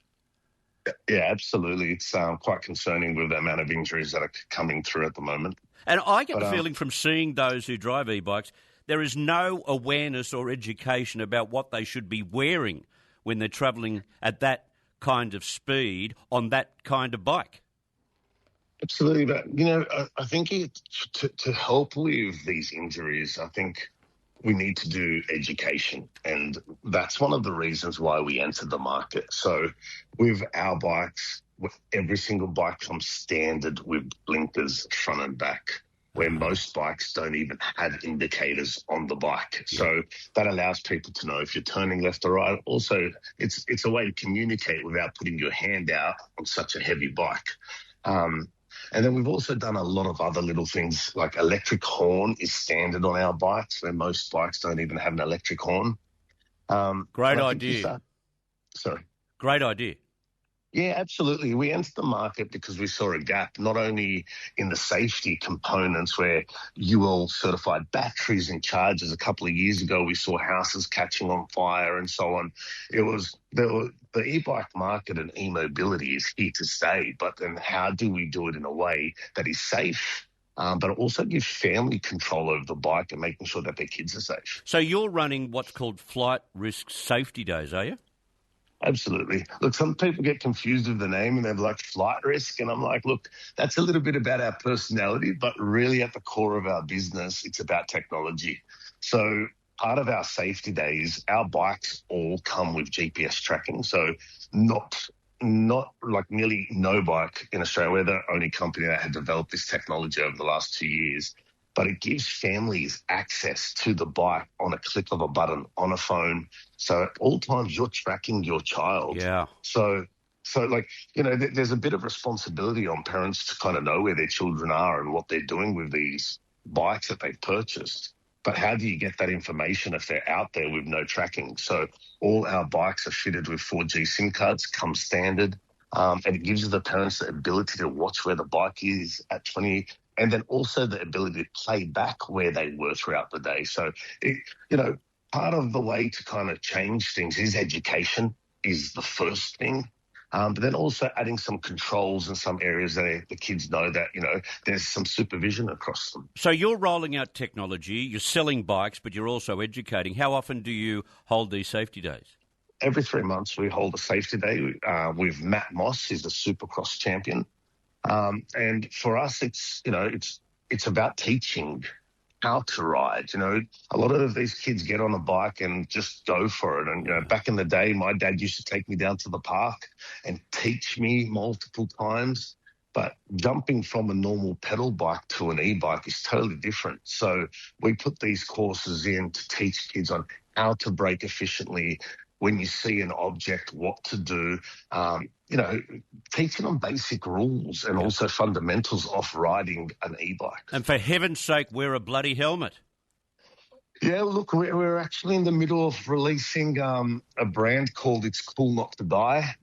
Yeah, absolutely. It's quite concerning with the amount of injuries that are coming through at the moment. And I get the feeling from seeing those who drive e-bikes, there is no awareness or education about what they should be wearing when they're travelling at that kind of speed on that kind of bike. Absolutely. But, I think to help with these injuries, I think we need to do education. And that's one of the reasons why we entered the market. So with our bikes, every single bike comes standard with blinkers front and back, where most bikes don't even have indicators on the bike. So that allows people to know if you're turning left or right. Also, it's a way to communicate without putting your hand out on such a heavy bike. And then we've also done a lot of other little things, like electric horn is standard on our bikes, where most bikes don't even have an electric horn. Great idea. Sorry. Great idea. Yeah, absolutely. We entered the market because we saw a gap, not only in the safety components where UL certified batteries and chargers. A couple of years ago, we saw houses catching on fire and so on. The e-bike market and e-mobility is here to stay, but then how do we do it in a way that is safe, but also gives family control over the bike and making sure that their kids are safe? So you're running what's called flight risk safety days, are you? Absolutely. Look, some people get confused with the name and they're like flight risk. And I'm like, look, that's a little bit about our personality, but really at the core of our business, it's about technology. So part of our safety days, our bikes all come with GPS tracking. So not like nearly no bike in Australia. We're the only company that had developed this technology over the last 2 years. But it gives families access to the bike on a click of a button on a phone. So at all times you're tracking your child. Yeah. So there's a bit of responsibility on parents to kind of know where their children are and what they're doing with these bikes that they've purchased. But how do you get that information if they're out there with no tracking? So all our bikes are fitted with 4G SIM cards, come standard, and it gives the parents the ability to watch where the bike is at 20. And then also the ability to play back where they were throughout the day. So, part of the way to kind of change things is education is the first thing. But then also adding some controls in some areas that the kids know that, there's some supervision across them. So you're rolling out technology, you're selling bikes, but you're also educating. How often do you hold these safety days? Every 3 months we hold a safety day with Matt Moss, who's the Supercross champion. And for us, it's about teaching how to ride. A lot of these kids get on a bike and just go for it. And, back in the day, my dad used to take me down to the park and teach me multiple times. But jumping from a normal pedal bike to an e-bike is totally different. So we put these courses in to teach kids on how to brake efficiently, when you see an object, what to do, teaching them basic rules and also fundamentals of riding an e-bike. And for heaven's sake, wear a bloody helmet. Yeah, look, we're actually in the middle of releasing a brand called It's Cool Not to Die,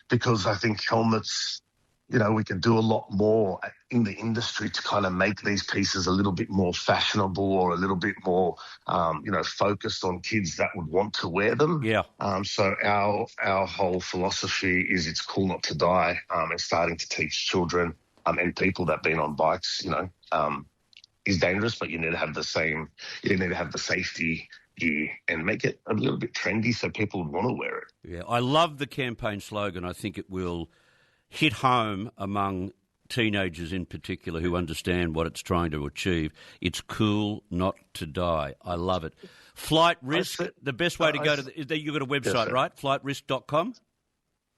because I think helmets, we can do a lot more in the industry to kind of make these pieces a little bit more fashionable or a little bit more, focused on kids that would want to wear them. Yeah. So our whole philosophy is it's cool not to die, and starting to teach children and people that have been on bikes, is dangerous, but you need to have the safety gear and make it a little bit trendy so people would want to wear it. Yeah, I love the campaign slogan. I think it will hit home among teenagers in particular who understand what it's trying to achieve. It's cool not to die. I love it. Flight Risk, the best way to go to you've got a website, yes, right? Flightrisk.com?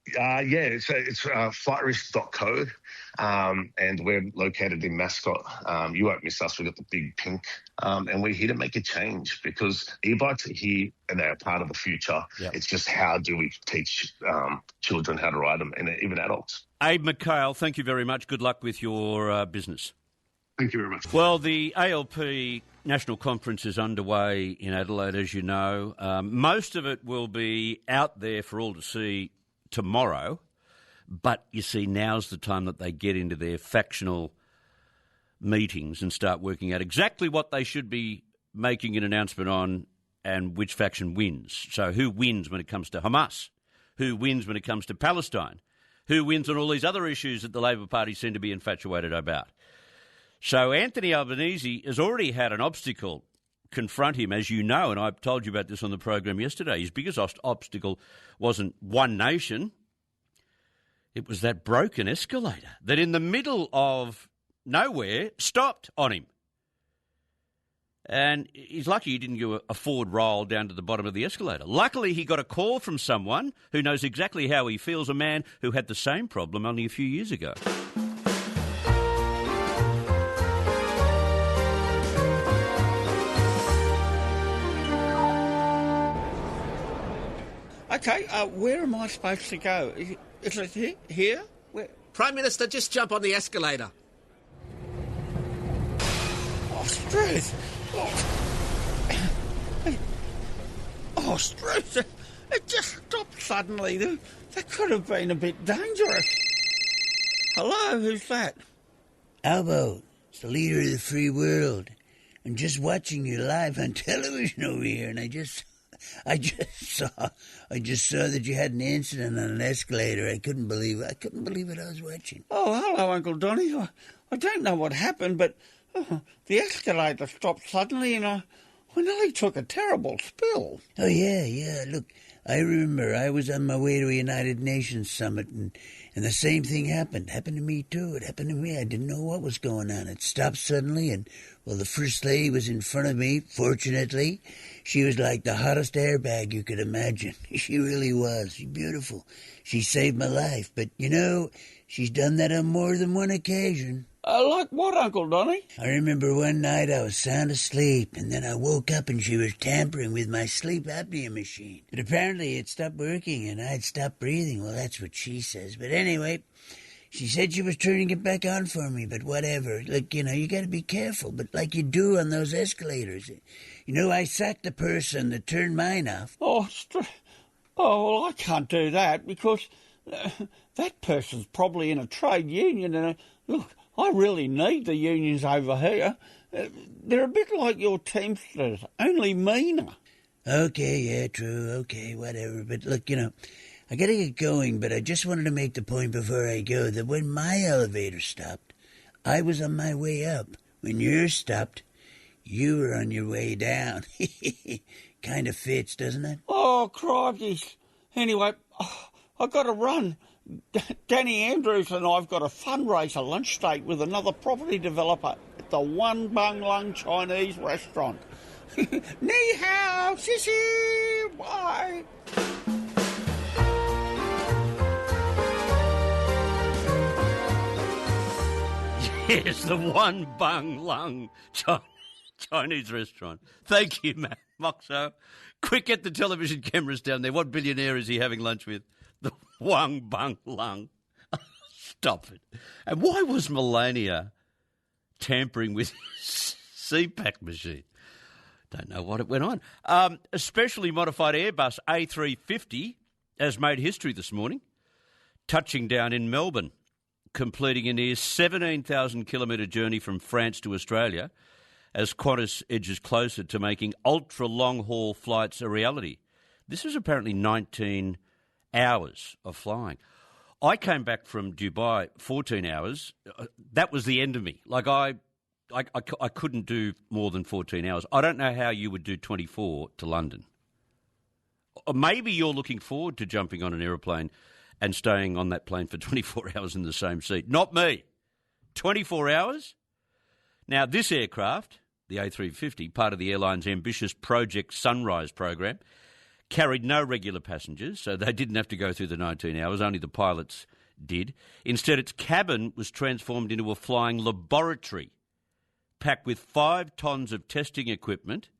It's flightrisk.co, and we're located in Mascot. You won't miss us. We've got the big pink, and we're here to make a change because e-bikes are here and they're part of the future. Yep. It's just how do we teach children how to ride them, and even adults. Abe McHale, thank you very much. Good luck with your business. Thank you very much. Well, the ALP National Conference is underway in Adelaide, as you know. Most of it will be out there for all to see tomorrow, But you see, now's the time that they get into their factional meetings and start working out exactly what they should be making an announcement on and which faction wins. So who wins when it comes to Hamas? Who wins when it comes to Palestine? Who wins on all these other issues that the Labor Party seem to be infatuated about? So Anthony Albanese has already had an obstacle confront him, as you know, and I told you about this on the program yesterday. His biggest obstacle wasn't one nation. It was that broken escalator that in the middle of nowhere stopped on him. And he's lucky he didn't do a forward roll down to the bottom of the escalator. Luckily, he got a call from someone who knows exactly how he feels, a man who had the same problem only a few years ago. Okay, where am I supposed to go? Is it here? Where? Prime Minister, just jump on the escalator. Oh, Struth. Oh, Struth. It just stopped suddenly. That could have been a bit dangerous. Hello, who's that? Albo, it's the leader of the free world. I'm just watching you live on television over here, and I just saw that you had an incident on an escalator. I couldn't believe it. I was watching. Oh, hello, Uncle Donny. I don't know what happened, but the escalator stopped suddenly, and I nearly took a terrible spill. Oh, yeah. Look, I remember I was on my way to a United Nations summit, and the same thing happened. Happened to me, too. It happened to me. I didn't know what was going on. It stopped suddenly, and, well, the First Lady was in front of me, fortunately. She was like the hottest airbag you could imagine. She really was. She's beautiful. She saved my life. But, she's done that on more than one occasion. Like what, Uncle Donny? I remember one night I was sound asleep, and then I woke up and she was tampering with my sleep apnea machine. But apparently it stopped working and I'd stopped breathing. Well, that's what she says. But anyway, she said she was turning it back on for me, but whatever. Look, you got to be careful, but like you do on those escalators. I sacked the person that turned mine off. Oh, well, I can't do that because that person's probably in a trade union. And look, I really need the unions over here. They're a bit like your Teamsters, only meaner. Okay, yeah, true. Okay, whatever. But look, I got to get going, but I just wanted to make the point before I go that when my elevator stopped, I was on my way up. When yours stopped, you were on your way down. Kind of fits, doesn't it? Oh, crikey. Anyway, I've got to run. Danny Andrews and I've got a fundraiser lunch date with another property developer at the One Bung Lung Chinese restaurant. Ni hao, sissy, bye. Yes, the One Bung Lung Chinese restaurant. Thank you, Matt Moxo. Quick, get the television cameras down there. What billionaire is he having lunch with? The One Bung Lung. Stop it. And why was Melania tampering with his CPAC machine? Don't know what it went on. A specially modified Airbus A350 has made history this morning, touching down in Melbourne, completing a near 17,000-kilometre journey from France to Australia as Qantas edges closer to making ultra-long-haul flights a reality. This is apparently 19 hours of flying. I came back from Dubai 14 hours. That was the end of me. Like, I couldn't do more than 14 hours. I don't know how you would do 24 to London. Or maybe you're looking forward to jumping on an aeroplane and staying on that plane for 24 hours in the same seat. Not me. 24 hours? Now, this aircraft, the A350, part of the airline's ambitious Project Sunrise program, carried no regular passengers, so they didn't have to go through the 19 hours, only the pilots did. Instead, its cabin was transformed into a flying laboratory, packed with 5 tonnes of testing equipment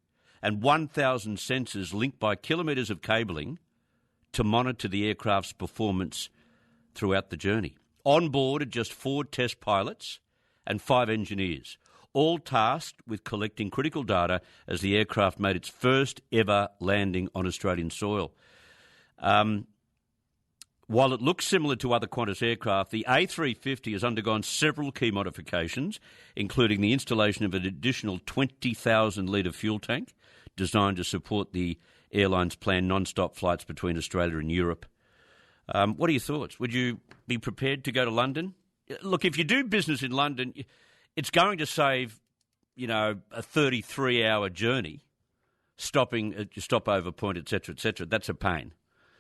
and 1,000 sensors linked by kilometres of cabling to monitor the aircraft's performance throughout the journey. On board are just 4 test pilots and 5 engineers, all tasked with collecting critical data as the aircraft made its first ever landing on Australian soil. While it looks similar to other Qantas aircraft, the A350 has undergone several key modifications, including the installation of an additional 20,000-litre fuel tank designed to support the airline's planned non-stop flights between Australia and Europe. What are your thoughts? Would you be prepared to go to London? Look, if you do business in London, it's going to save, a 33-hour journey, stopping at your stopover point, etc., etc. That's a pain.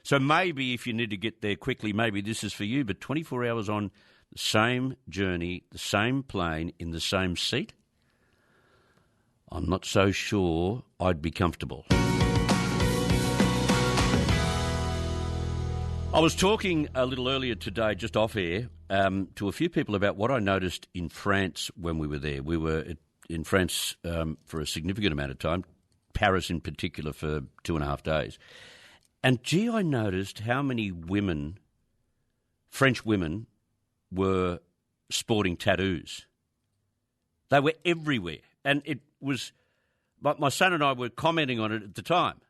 So maybe if you need to get there quickly, maybe this is for you, but 24 hours on the same journey, the same plane, in the same seat, I'm not so sure I'd be comfortable. I was talking a little earlier today, just off air, to a few people about what I noticed in France when we were there. We were in France for a significant amount of time, Paris in particular for 2.5 days. And, gee, I noticed how many women, French women, were sporting tattoos. They were everywhere. And it was, my son and I were commenting on it at the time,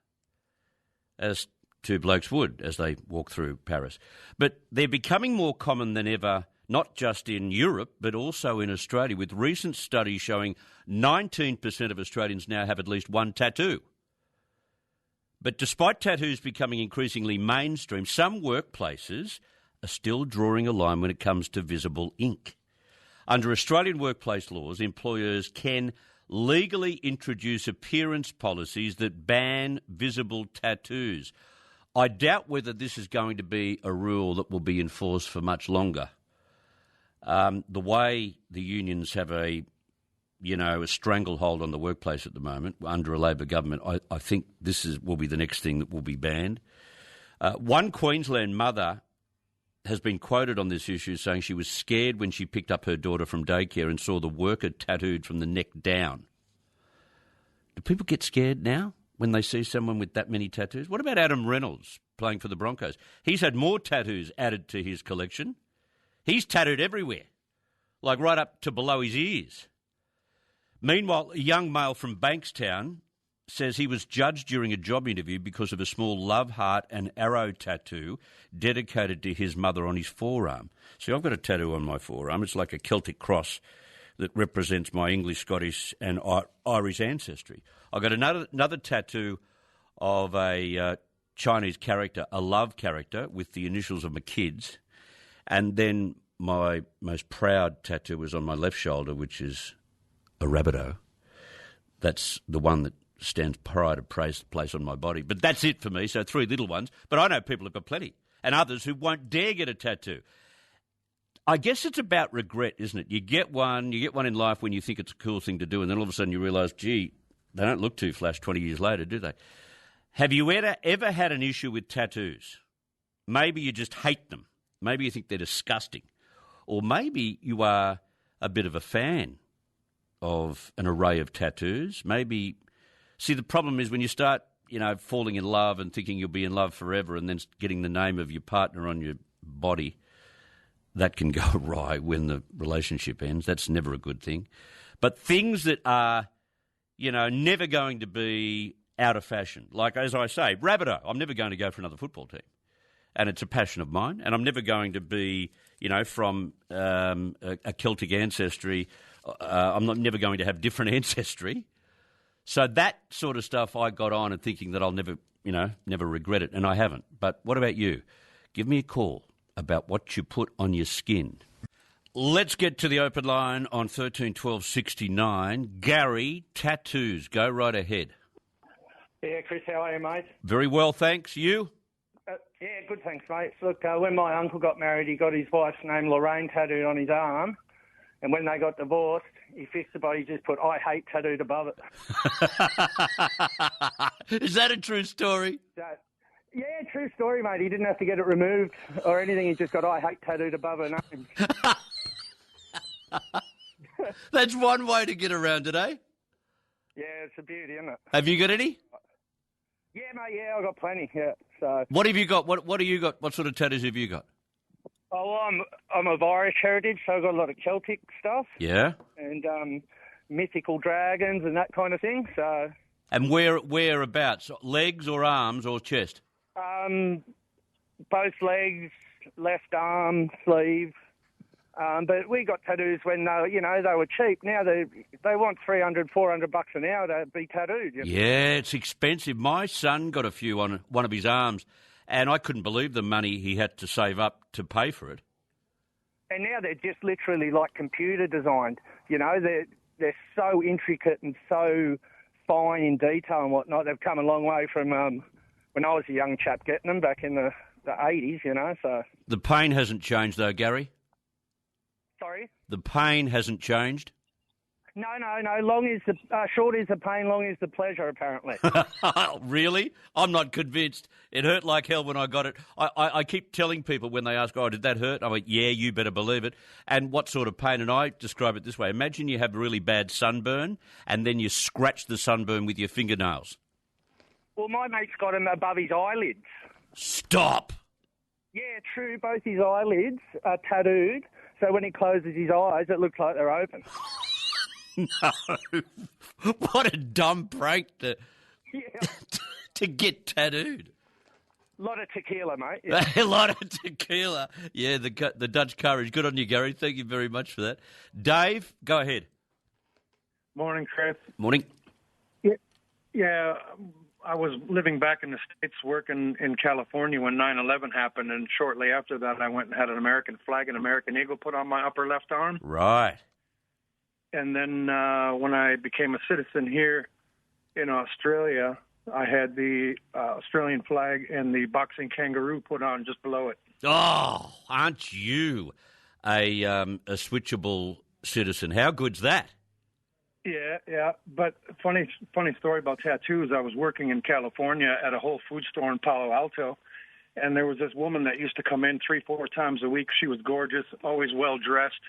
as two blokes would as they walk through Paris. But they're becoming more common than ever, not just in Europe, but also in Australia, with recent studies showing 19% of Australians now have at least one tattoo. But despite tattoos becoming increasingly mainstream, some workplaces are still drawing a line when it comes to visible ink. Under Australian workplace laws, employers can legally introduce appearance policies that ban visible tattoos. I doubt whether this is going to be a rule that will be enforced for much longer. The way the unions have a stranglehold on the workplace at the moment under a Labor government, I think will be the next thing that will be banned. One Queensland mother has been quoted on this issue saying she was scared when she picked up her daughter from daycare and saw the worker tattooed from the neck down. Do people get scared now when they see someone with that many tattoos? What about Adam Reynolds playing for the Broncos? He's had more tattoos added to his collection. He's tattooed everywhere, like right up to below his ears. Meanwhile, a young male from Bankstown says he was judged during a job interview because of a small love heart and arrow tattoo dedicated to his mother on his forearm. See, I've got a tattoo on my forearm. It's like a Celtic cross that represents my English, Scottish and Irish ancestry. I've got another tattoo of a Chinese character, a love character, with the initials of my kids. And then my most proud tattoo is on my left shoulder, which is a Rabbitoh. That's the one that stands pride of place on my body. But that's it for me, so 3 little ones. But I know people have got plenty, and others who won't dare get a tattoo. I guess it's about regret, isn't it? You get one in life when you think it's a cool thing to do, and then all of a sudden you realise, gee, they don't look too flash 20 years later, do they? Have you ever had an issue with tattoos? Maybe you just hate them. Maybe you think they're disgusting. Or maybe you are a bit of a fan of an array of tattoos. Maybe, see, the problem is when you start, falling in love and thinking you'll be in love forever and then getting the name of your partner on your body, that can go awry when the relationship ends. That's never a good thing. But things that are, never going to be out of fashion, like, as I say, Rabbitoh, I'm never going to go for another football team. And it's a passion of mine, and I'm never going to be, from a Celtic ancestry. I'm never going to have different ancestry. So that sort of stuff I got on and thinking that I'll never regret it, and I haven't. But what about you? Give me a call about what you put on your skin. Let's get to the open line on 13 12 69. Gary, tattoos, go right ahead. Yeah, Chris, how are you, mate? Very well, thanks. You? Yeah, good, thanks, mate. Look, when my uncle got married, he got his wife's name, Lorraine, tattooed on his arm. And when they got divorced, he fixed it by he just put "I hate" tattooed above it. Is that a true story? Yeah, true story, mate. He didn't have to get it removed or anything. He just got "I hate" tattooed above her name. That's one way to get around it, eh? Yeah, it's a beauty, isn't it? Have you got any? Yeah, mate, yeah, I've got plenty, yeah. So. What have you got? What do you got? What sort of tattoos have you got? Oh, well, I'm of Irish heritage, so I've got a lot of Celtic stuff. Yeah. And mythical dragons and that kind of thing, so. And whereabouts? Legs or arms or chest? Both legs, left arm, sleeve. But we got tattoos when they were cheap. Now they want $300, $400 an hour to be tattooed. Yeah, it's expensive. My son got a few on one of his arms, and I couldn't believe the money he had to save up to pay for it. And now they're just literally like computer designed. They're so intricate and so fine in detail and whatnot. They've come a long way from when I was a young chap getting them back in the 80s. So the pain hasn't changed though, Gary. Sorry? The pain hasn't changed? No. Short is the pain, long is the pleasure, apparently. Really? I'm not convinced. It hurt like hell when I got it. I keep telling people when they ask, did that hurt? I'm like, yeah, you better believe it. And what sort of pain? And I describe it this way. Imagine you have a really bad sunburn and then you scratch the sunburn with your fingernails. Well, my mate's got him above his eyelids. Stop! Yeah, true. Both his eyelids are tattooed. So when he closes his eyes, it looks like they're open. No. What a dumb prank to get tattooed. A lot of tequila, mate. Yeah. A lot of tequila. Yeah, the Dutch courage. Good on you, Gary. Thank you very much for that. Dave, go ahead. Morning, Chris. Morning. Yeah, I was living back in the States working in California when 9/11 happened, and shortly after that I went and had an American flag and American eagle put on my upper left arm. Right. And then when I became a citizen here in Australia, I had the Australian flag and the boxing kangaroo put on just below it. Oh, aren't you a switchable citizen? How good's that? Yeah. But funny story about tattoos. I was working in California at a Whole Foods store in Palo Alto, and there was this woman that used to come in 3-4 times a week. She was gorgeous, always well-dressed,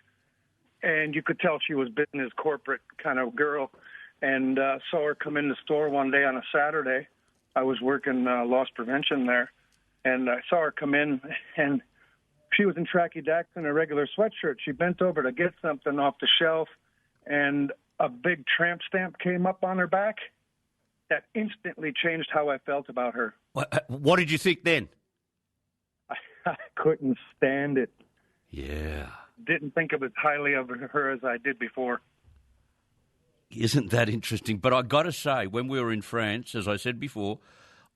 and you could tell she was business corporate kind of girl. And saw her come in the store one day on a Saturday. I was working loss prevention there, and I saw her come in, and she was in tracky dacks and a regular sweatshirt. She bent over to get something off the shelf, and a big tramp stamp came up on her back. That instantly changed how I felt about her. What did you think then? I couldn't stand it. Yeah. Didn't think of as highly of her as I did before. Isn't that interesting? But I got to say, when we were in France, as I said before,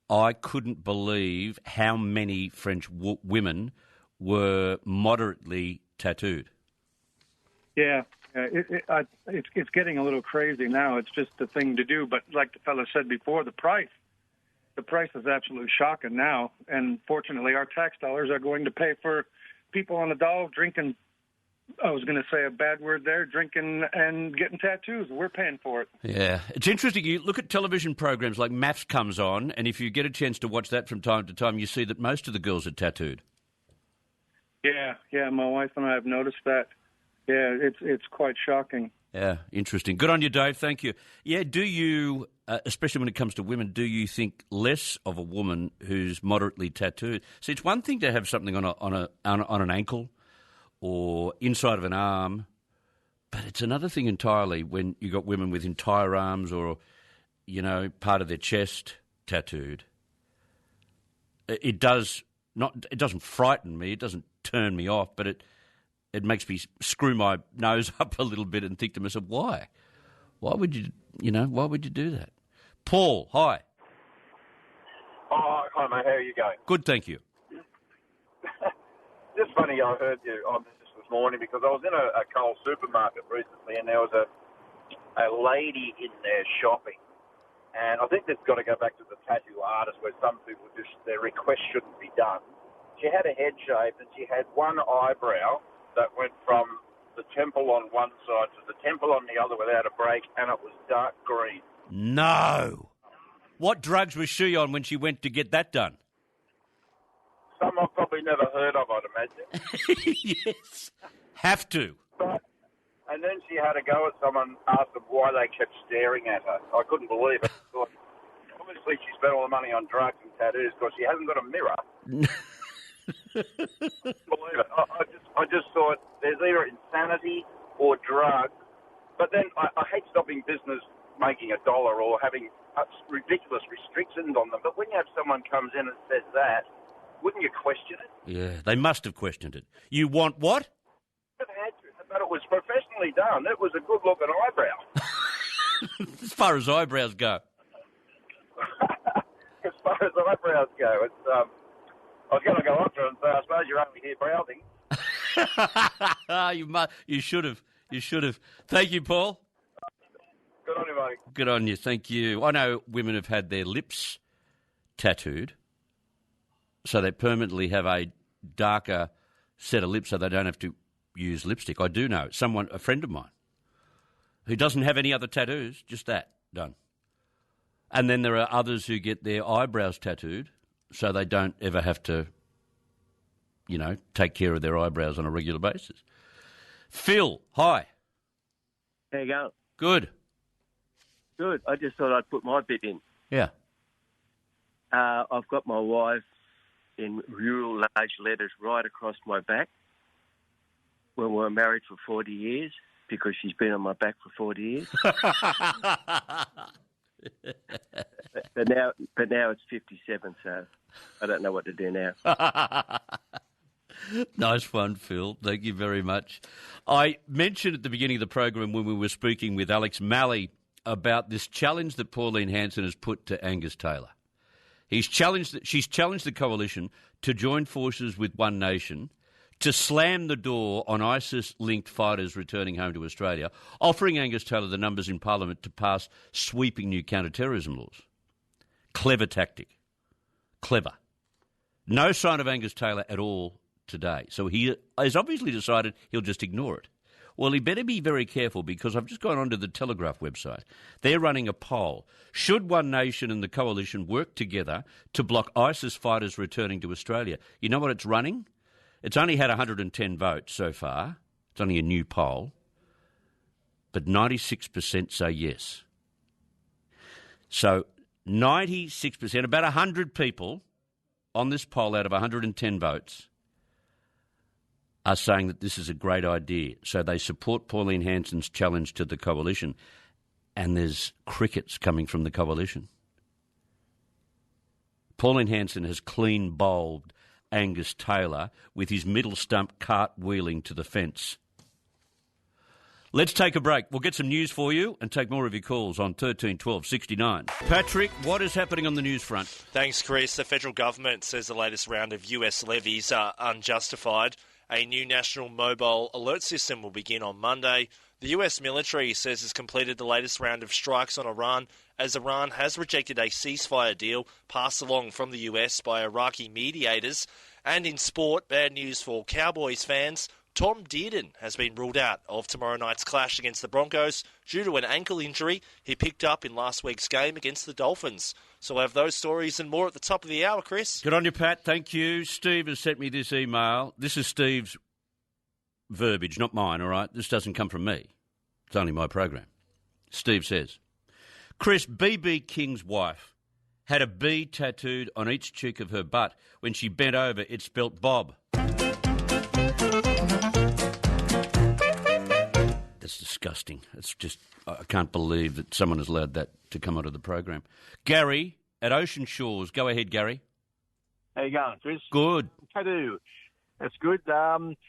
I couldn't believe how many French women were moderately tattooed. Yeah, it's getting a little crazy now. It's just the thing to do. But like the fellow said before, the price is absolutely shocking now. And fortunately, our tax dollars are going to pay for people on the dole drinking. I was going to say a bad word there, drinking and getting tattoos. We're paying for it. Yeah. It's interesting. You look at television programs like Maths comes on, and if you get a chance to watch that from time to time, you see that most of the girls are tattooed. Yeah, my wife and I have noticed that. Yeah, it's quite shocking. Yeah, interesting. Good on you, Dave. Thank you. Yeah, do you, especially when it comes to women, do you think less of a woman who's moderately tattooed? See, it's one thing to have something on an ankle or inside of an arm, but it's another thing entirely when you got women with entire arms or, part of their chest tattooed. It doesn't frighten me, it doesn't turn me off, but it makes me screw my nose up a little bit and think to myself, why? Why would you do that? Paul, hi. Oh, hi, mate. How are you going? Good, thank you. Just funny, I heard you on this morning because I was in a Coles supermarket recently and there was a lady in there shopping. And I think that's got to go back to the tattoo artist where some people their request shouldn't be done. She had a head shave and she had one eyebrow that went from the temple on one side to the temple on the other without a break, and it was dark green. No. What drugs was she on when she went to get that done? Some I've probably never heard of, I'd imagine. Yes. Have to. And then she had a go at someone, asked them why they kept staring at her. I couldn't believe it. Thought, obviously she spent all the money on drugs and tattoos because she hasn't got a mirror. Believe it. I just thought there's either insanity or drugs. But then I hate stopping business making $1 or having ridiculous restrictions on them. But when you have someone comes in and says that, wouldn't you question it? Yeah, they must have questioned it. You want what? It had to, but it was professionally done. It was a good looking eyebrow. As far as eyebrows go. As far as eyebrows go, it's. I was going to go on to it and say, I suppose you're only here browsing. You should have. You should have. Thank you, Paul. Good on you, mate. Good on you. Thank you. I know women have had their lips tattooed, so they permanently have a darker set of lips so they don't have to use lipstick. I do know a friend of mine, who doesn't have any other tattoos, just that done. And then there are others who get their eyebrows tattooed so they don't ever have to, take care of their eyebrows on a regular basis. Phil, hi. How you going? Good. Good. I just thought I'd put my bit in. Yeah. I've got my wife in real large letters right across my back when we were married for 40 years because she's been on my back for 40 years. but now it's 57, so I don't know what to do now. Nice one, Phil. Thank you very much. I mentioned at the beginning of the program when we were speaking with Alex Malley about this challenge that Pauline Hanson has put to Angus Taylor. She's challenged the coalition to join forces with One Nation to slam the door on ISIS-linked fighters returning home to Australia, offering Angus Taylor the numbers in Parliament to pass sweeping new counter-terrorism laws. Clever tactic. Clever. No sign of Angus Taylor at all today. So he has obviously decided he'll just ignore it. Well, he better be very careful because I've just gone onto the Telegraph website. They're running a poll. Should One Nation and the coalition work together to block ISIS fighters returning to Australia? You know what it's running? It's only had 110 votes so far. It's only a new poll. But 96% say yes. So 96%, about 100 people on this poll out of 110 votes are saying that this is a great idea. So they support Pauline Hanson's challenge to the coalition. And there's crickets coming from the coalition. Pauline Hanson has clean bowled Angus Taylor with his middle stump cartwheeling to the fence. Let's take a break. We'll get some news for you and take more of your calls on 13 12 69. Patrick, what is happening on the news front? Thanks, Chris. The federal government says the latest round of US levies are unjustified. A new national mobile alert system will begin on Monday. The US military says it's completed the latest round of strikes on Iran as Iran has rejected a ceasefire deal passed along from the US by Iraqi mediators. And in sport, bad news for Cowboys fans. Tom Dearden has been ruled out of tomorrow night's clash against the Broncos due to an ankle injury he picked up in last week's game against the Dolphins. So we'll have those stories and more at the top of the hour, Chris. Good on you, Pat. Thank you. Steve has sent me this email. This is Steve's verbiage, not mine, all right? This doesn't come from me. It's only my program. Steve says, Chris, B.B. King's wife had a B tattooed on each cheek of her butt. When she bent over, it spelt Bob. That's disgusting. It's just, I can't believe that someone has allowed that to come onto the program. Gary at Ocean Shores. Go ahead, Gary. How you going, Chris? Good. Tattoo. That's good.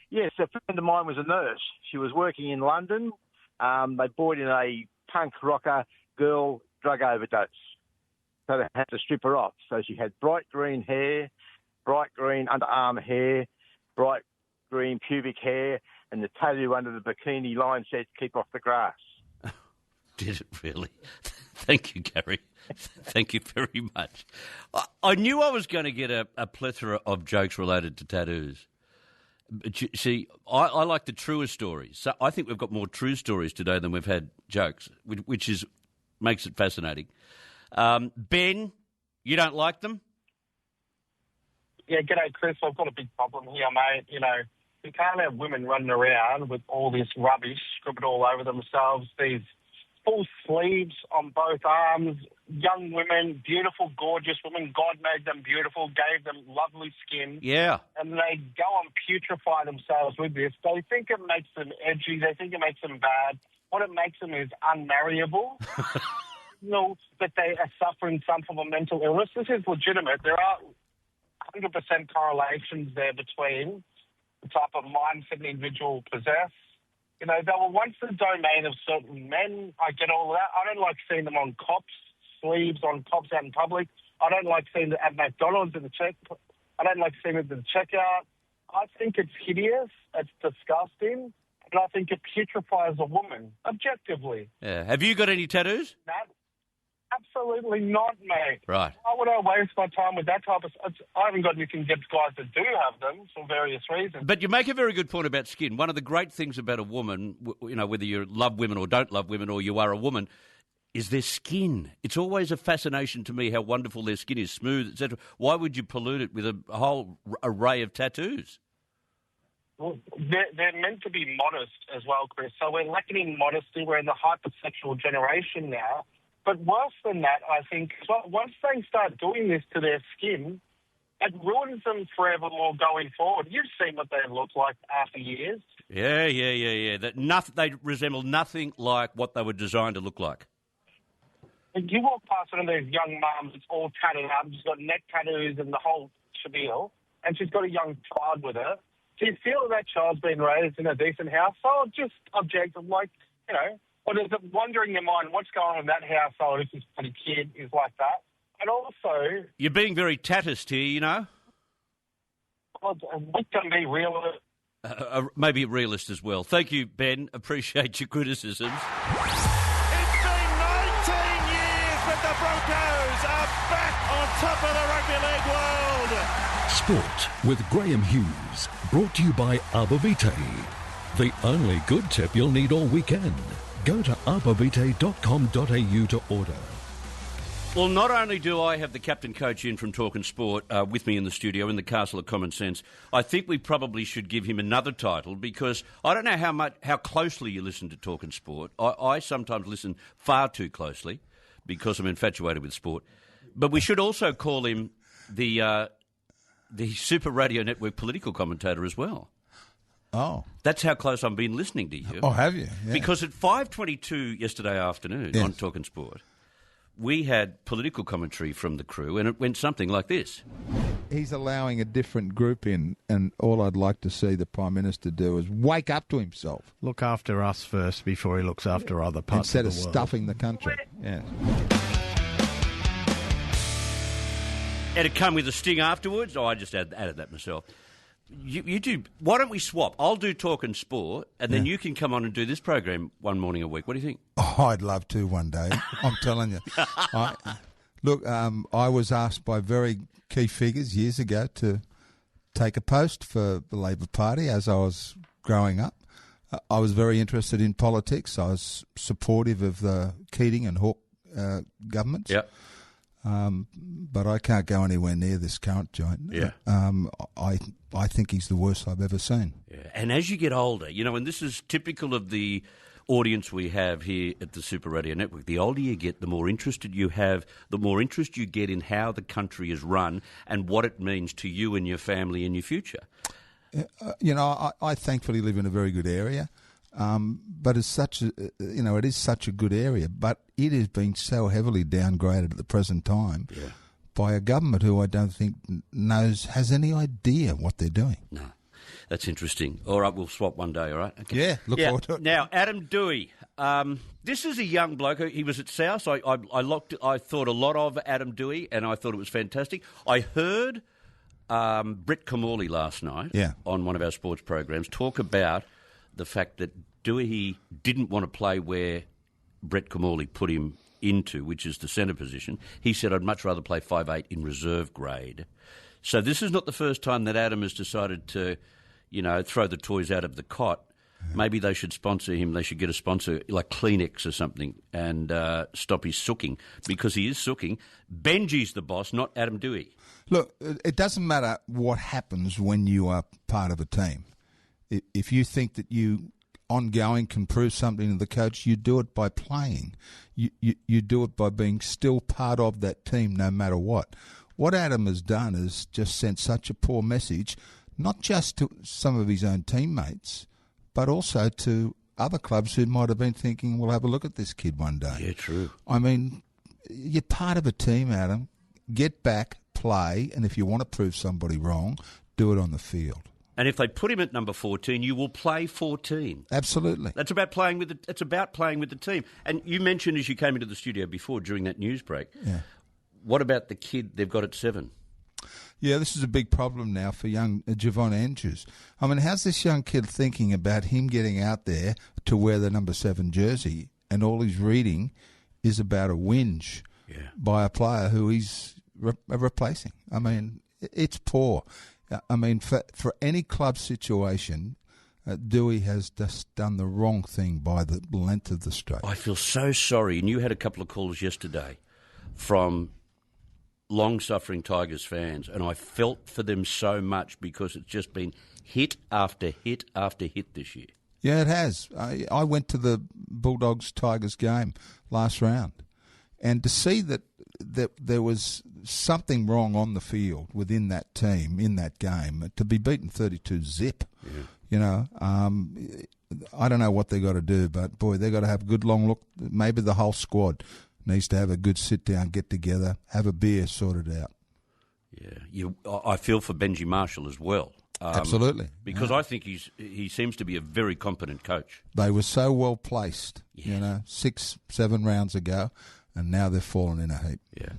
Yes, a friend of mine was a nurse. She was working in London. They brought in a punk rocker girl drug overdose. So they had to strip her off. So she had bright green hair, bright green underarm hair, bright green pubic hair, and the tattoo under the bikini line said, "Keep off the grass." Did it really? Thank you, Gary. Thank you very much. I knew I was going to get a plethora of jokes related to tattoos. But you see, I like the truer stories. So I think we've got more true stories today than we've had jokes, which makes it fascinating. Ben, you don't like them? Yeah, g'day, Chris. I've got a big problem here, mate. You know, we can't have women running around with all this rubbish scribbled all over themselves, these full sleeves on both arms, young women, beautiful, gorgeous women. God made them beautiful, gave them lovely skin. Yeah. And they go and putrefy themselves with this. They think it makes them edgy. They think it makes them bad. What it makes them is unmarriable. That they are suffering some form of mental illness. This is legitimate. There are 100% correlations there between the type of mindset an individual possess. You know, they were once the domain of certain men. I get all of that. I don't like seeing them on cops, sleeves on cops out in public. I don't like seeing them at McDonald's at the I don't like seeing them at the checkout. I think it's hideous. It's disgusting. And I think it putrefies a woman, objectively. Yeah. Have you got any tattoos? Absolutely not, mate. Right. Why would I waste my time with that type of... I haven't got anything against guys that do have them for various reasons. But you make a very good point about skin. One of the great things about a woman, you know, whether you love women or don't love women or you are a woman, is their skin. It's always a fascination to me how wonderful their skin is, smooth, etc. Why would you pollute it with a whole array of tattoos? Well, they're meant to be modest as well, Chris. So we're lacking modesty. We're in the hypersexual generation now. But worse than that, I think, once they start doing this to their skin, it ruins them forevermore going forward. You've seen what they look like after years. Yeah. They resemble nothing like what they were designed to look like. And you walk past one of those young mums, it's all tatted up, she's got neck tattoos and the whole spiel, and she's got a young child with her. Do you feel that child's been raised in a decent household? Just objective, like, you know, or does it wander in your mind what's going on in that household if this bloody kid is like that? And also... You're being very tatist here, you know? Well, we can be realist. Maybe a realist as well. Thank you, Ben. Appreciate your criticisms. It's been 19 years, but the Broncos are back on top of the rugby league world. Sport with Graham Hughes. Brought to you by Arbor Vitae. The only good tip you'll need all weekend. Go to arborvitae.com.au to order. Well, not only do I have the captain coach in from Talkin' Sport with me in the studio in the Castle of Common Sense, I think we probably should give him another title because I don't know how closely you listen to Talkin' Sport. I sometimes listen far too closely because I'm infatuated with sport. But we should also call him the Super Radio Network political commentator as well. Oh. That's how close I've been listening to you. Oh, have you? Yeah. Because at 5:22 yesterday afternoon on Talkin' Sport, we had political commentary from the crew, and it went something like this. He's allowing a different group in, and all I'd like to see the Prime Minister do is wake up to himself. Look after us first before he looks after other parts instead of the world. Stuffing the country. Yeah. And it come with a sting afterwards? Oh, I just added that myself. You do. Why don't we swap? I'll do Talkin' Sport, and then you can come on and do this program one morning a week. What do you think? Oh, I'd love to one day. I'm telling you. I was asked by very key figures years ago to take a post for the Labor Party as I was growing up. I was very interested in politics. I was supportive of the Keating and Hawke governments. Yep. But I can't go anywhere near this current joint. Yeah. I think he's the worst I've ever seen. Yeah. And as you get older, you know, and this is typical of the audience we have here at the Super Radio Network, the older you get, the more interested you have, the more interest you get in how the country is run and what it means to you and your family and your future. I thankfully live in a very good area. But it's such a, it is such a good area, but it is being so heavily downgraded at the present time by a government who I don't think has any idea what they're doing. No, that's interesting. All right, we'll swap one day. All right. Okay. Yeah, look forward to it. Now, Adam Doueihi. This is a young bloke. He was at South. I thought a lot of Adam Doueihi, and I thought it was fantastic. I heard Brett Kimmorley last night on one of our sports programs talk about the fact that Doueihi didn't want to play where Brett Kimmorley put him into, which is the centre position. He said, I'd much rather play 5'8" in reserve grade. So this is not the first time that Adam has decided to, throw the toys out of the cot. Maybe they should sponsor him. They should get a sponsor like Kleenex or something and stop his sooking, because he is sooking. Benji's the boss, not Adam Doueihi. Look, it doesn't matter what happens when you are part of a team. If you think that you ongoing can prove something to the coach, you do it by playing. You do it by being still part of that team no matter what. What Adam has done is just sent such a poor message, not just to some of his own teammates, but also to other clubs who might have been thinking, we'll have a look at this kid one day. Yeah, true. I mean, you're part of a team, Adam. Get back, play, and if you want to prove somebody wrong, do it on the field. And if they put him at number 14, you will play 14. Absolutely. That's about playing with it's about playing with the team. And you mentioned as you came into the studio before during that news break, what about the kid they've got at 7? Yeah, this is a big problem now for young Javon Andrews. I mean, how's this young kid thinking about him getting out there to wear the number 7 jersey, and all he's reading is about a whinge by a player who he's replacing? I mean, it's poor. I mean, for any club situation, Dewey has just done the wrong thing by the length of the stroke. I feel so sorry. And you had a couple of calls yesterday from long-suffering Tigers fans, and I felt for them so much because it's just been hit after hit after hit this year. Yeah, it has. I went to the Bulldogs-Tigers game last round, and to see that there was something wrong on the field within that team in that game, to be beaten 32-zip, you know, I don't know what they got to do, but boy, they got to have a good long look. Maybe the whole squad needs to have a good sit down, get together, have a beer, sort it out. Yeah, I feel for Benji Marshall as well. Absolutely, because I think he seems to be a very competent coach. They were so well placed, you know, 6-7 rounds ago, and now they've fallen in a heap. Yeah,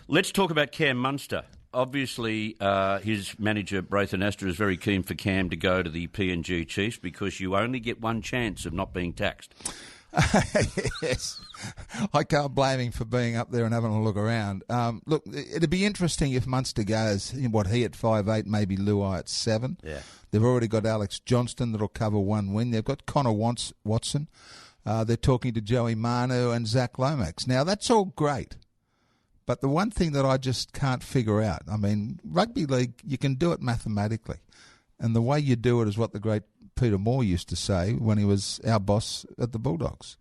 let's talk about Cam Munster. Obviously, his manager Braithen Astor is very keen for Cam to go to the PNG Chiefs because you only get one chance of not being taxed. Yes, I can't blame him for being up there and having a look around. Look, it'd be interesting if Munster goes, he at 5'8", maybe Luai at 7. Yeah. They've already got Alex Johnston that'll cover one wing. They've got Connor Watson. They're talking to Joey Manu and Zach Lomax. Now, that's all great. But the one thing that I just can't figure out, I mean, rugby league, you can do it mathematically. And the way you do it is what the great Peter Moore used to say when he was our boss at the Bulldogs.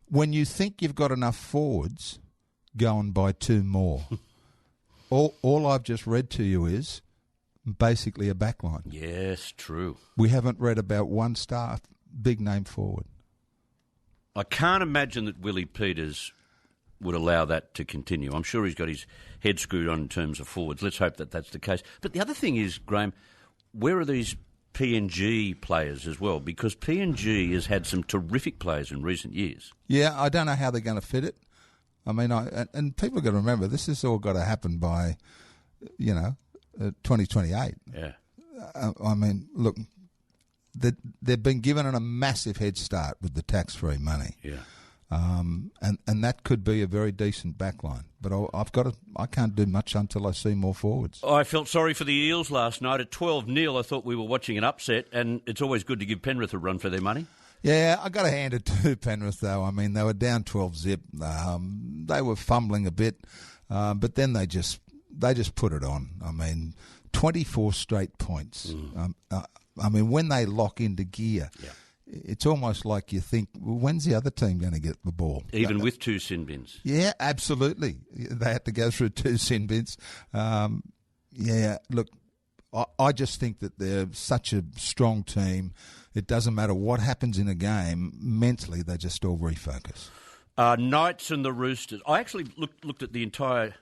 When you think you've got enough forwards, go and buy 2 more. All I've just read to you is basically a backline. Yes, true. We haven't read about one star, big name forward. I can't imagine that Willie Peters would allow that to continue. I'm sure he's got his head screwed on in terms of forwards. Let's hope that that's the case. But the other thing is, Graham, where are these PNG players as well? Because PNG has had some terrific players in recent years. Yeah, I don't know how they're going to fit it. I mean, and people have got to remember, this has all got to happen by, 2028. Yeah. I mean, look, they've been given a massive head start with the tax-free money. Yeah. And that could be a very decent backline. But I can't do much until I see more forwards. I felt sorry for the Eels last night at 12-0. I thought we were watching an upset, and it's always good to give Penrith a run for their money. Yeah, I got to hand it to Penrith, though. I mean, they were down 12-zip. They were fumbling a bit, but then they just put it on. I mean, 24 straight points. I mean, when they lock into gear, it's almost like you think, well, when's the other team going to get the ball? Even with 2 sin bins. Yeah, absolutely. They had to go through 2 sin bins. Look, I just think that they're such a strong team. It doesn't matter what happens in a game. Mentally, they just all refocus. Knights and the Roosters. I actually looked at the entire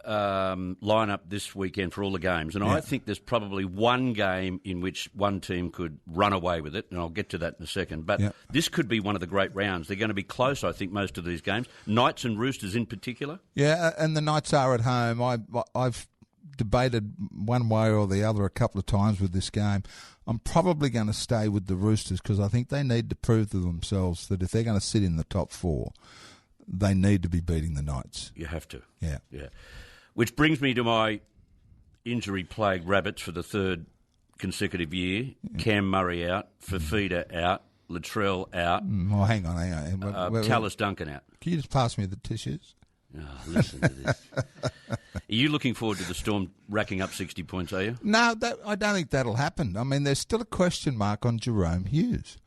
lineup this weekend for all the games, and I think there's probably one game in which one team could run away with it, and I'll get to that in a second. But this could be one of the great rounds. They're going to be close, I think, most of these games. Knights and Roosters in particular. Yeah, and the Knights are at home. I've debated one way or the other a couple of times with this game. I'm probably going to stay with the Roosters because I think they need to prove to themselves that if they're going to sit in the top 4, they need to be beating the Knights. You have to. Yeah. Which brings me to my injury-plagued Rabbits for the 3rd consecutive year. Cam Murray out, Fafita out, Latrell out. Oh, hang on. Tallis Duncan out. Can you just pass me the tissues? Oh, listen to this. Are you looking forward to the Storm racking up 60 points, are you? No, I don't think that'll happen. I mean, there's still a question mark on Jerome Hughes.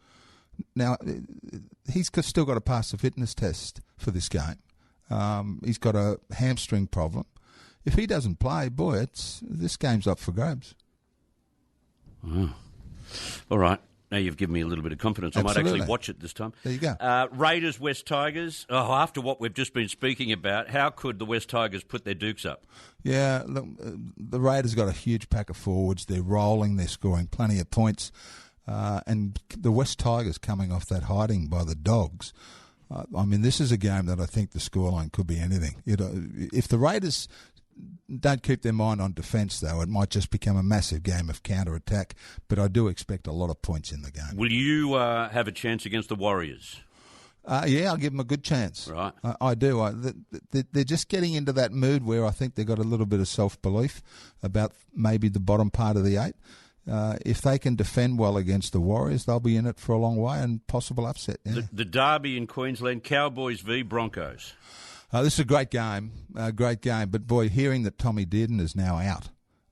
Now, he's still got to pass the fitness test for this game. He's got a hamstring problem. If he doesn't play, boy, this game's up for grabs. Oh. All right. Now you've given me a little bit of confidence. Absolutely. I might actually watch it this time. There you go. Raiders, West Tigers. Oh, after what we've just been speaking about, how could the West Tigers put their dukes up? Yeah, look, the Raiders got a huge pack of forwards. They're rolling. They're scoring plenty of points. And the West Tigers coming off that hiding by the Dogs. I mean, this is a game that I think the scoreline could be anything. If the Raiders don't keep their mind on defence, though, it might just become a massive game of counter-attack. But I do expect a lot of points in the game. Will you have a chance against the Warriors? Yeah, I'll give them a good chance. Right. I do. They're just getting into that mood where I think they've got a little bit of self-belief about maybe the bottom part of the eight. If they can defend well against the Warriors, they'll be in it for a long way and possible upset. Yeah. The derby in Queensland, Cowboys v Broncos. This is a great game, But, boy, hearing that Tommy Dearden is now out,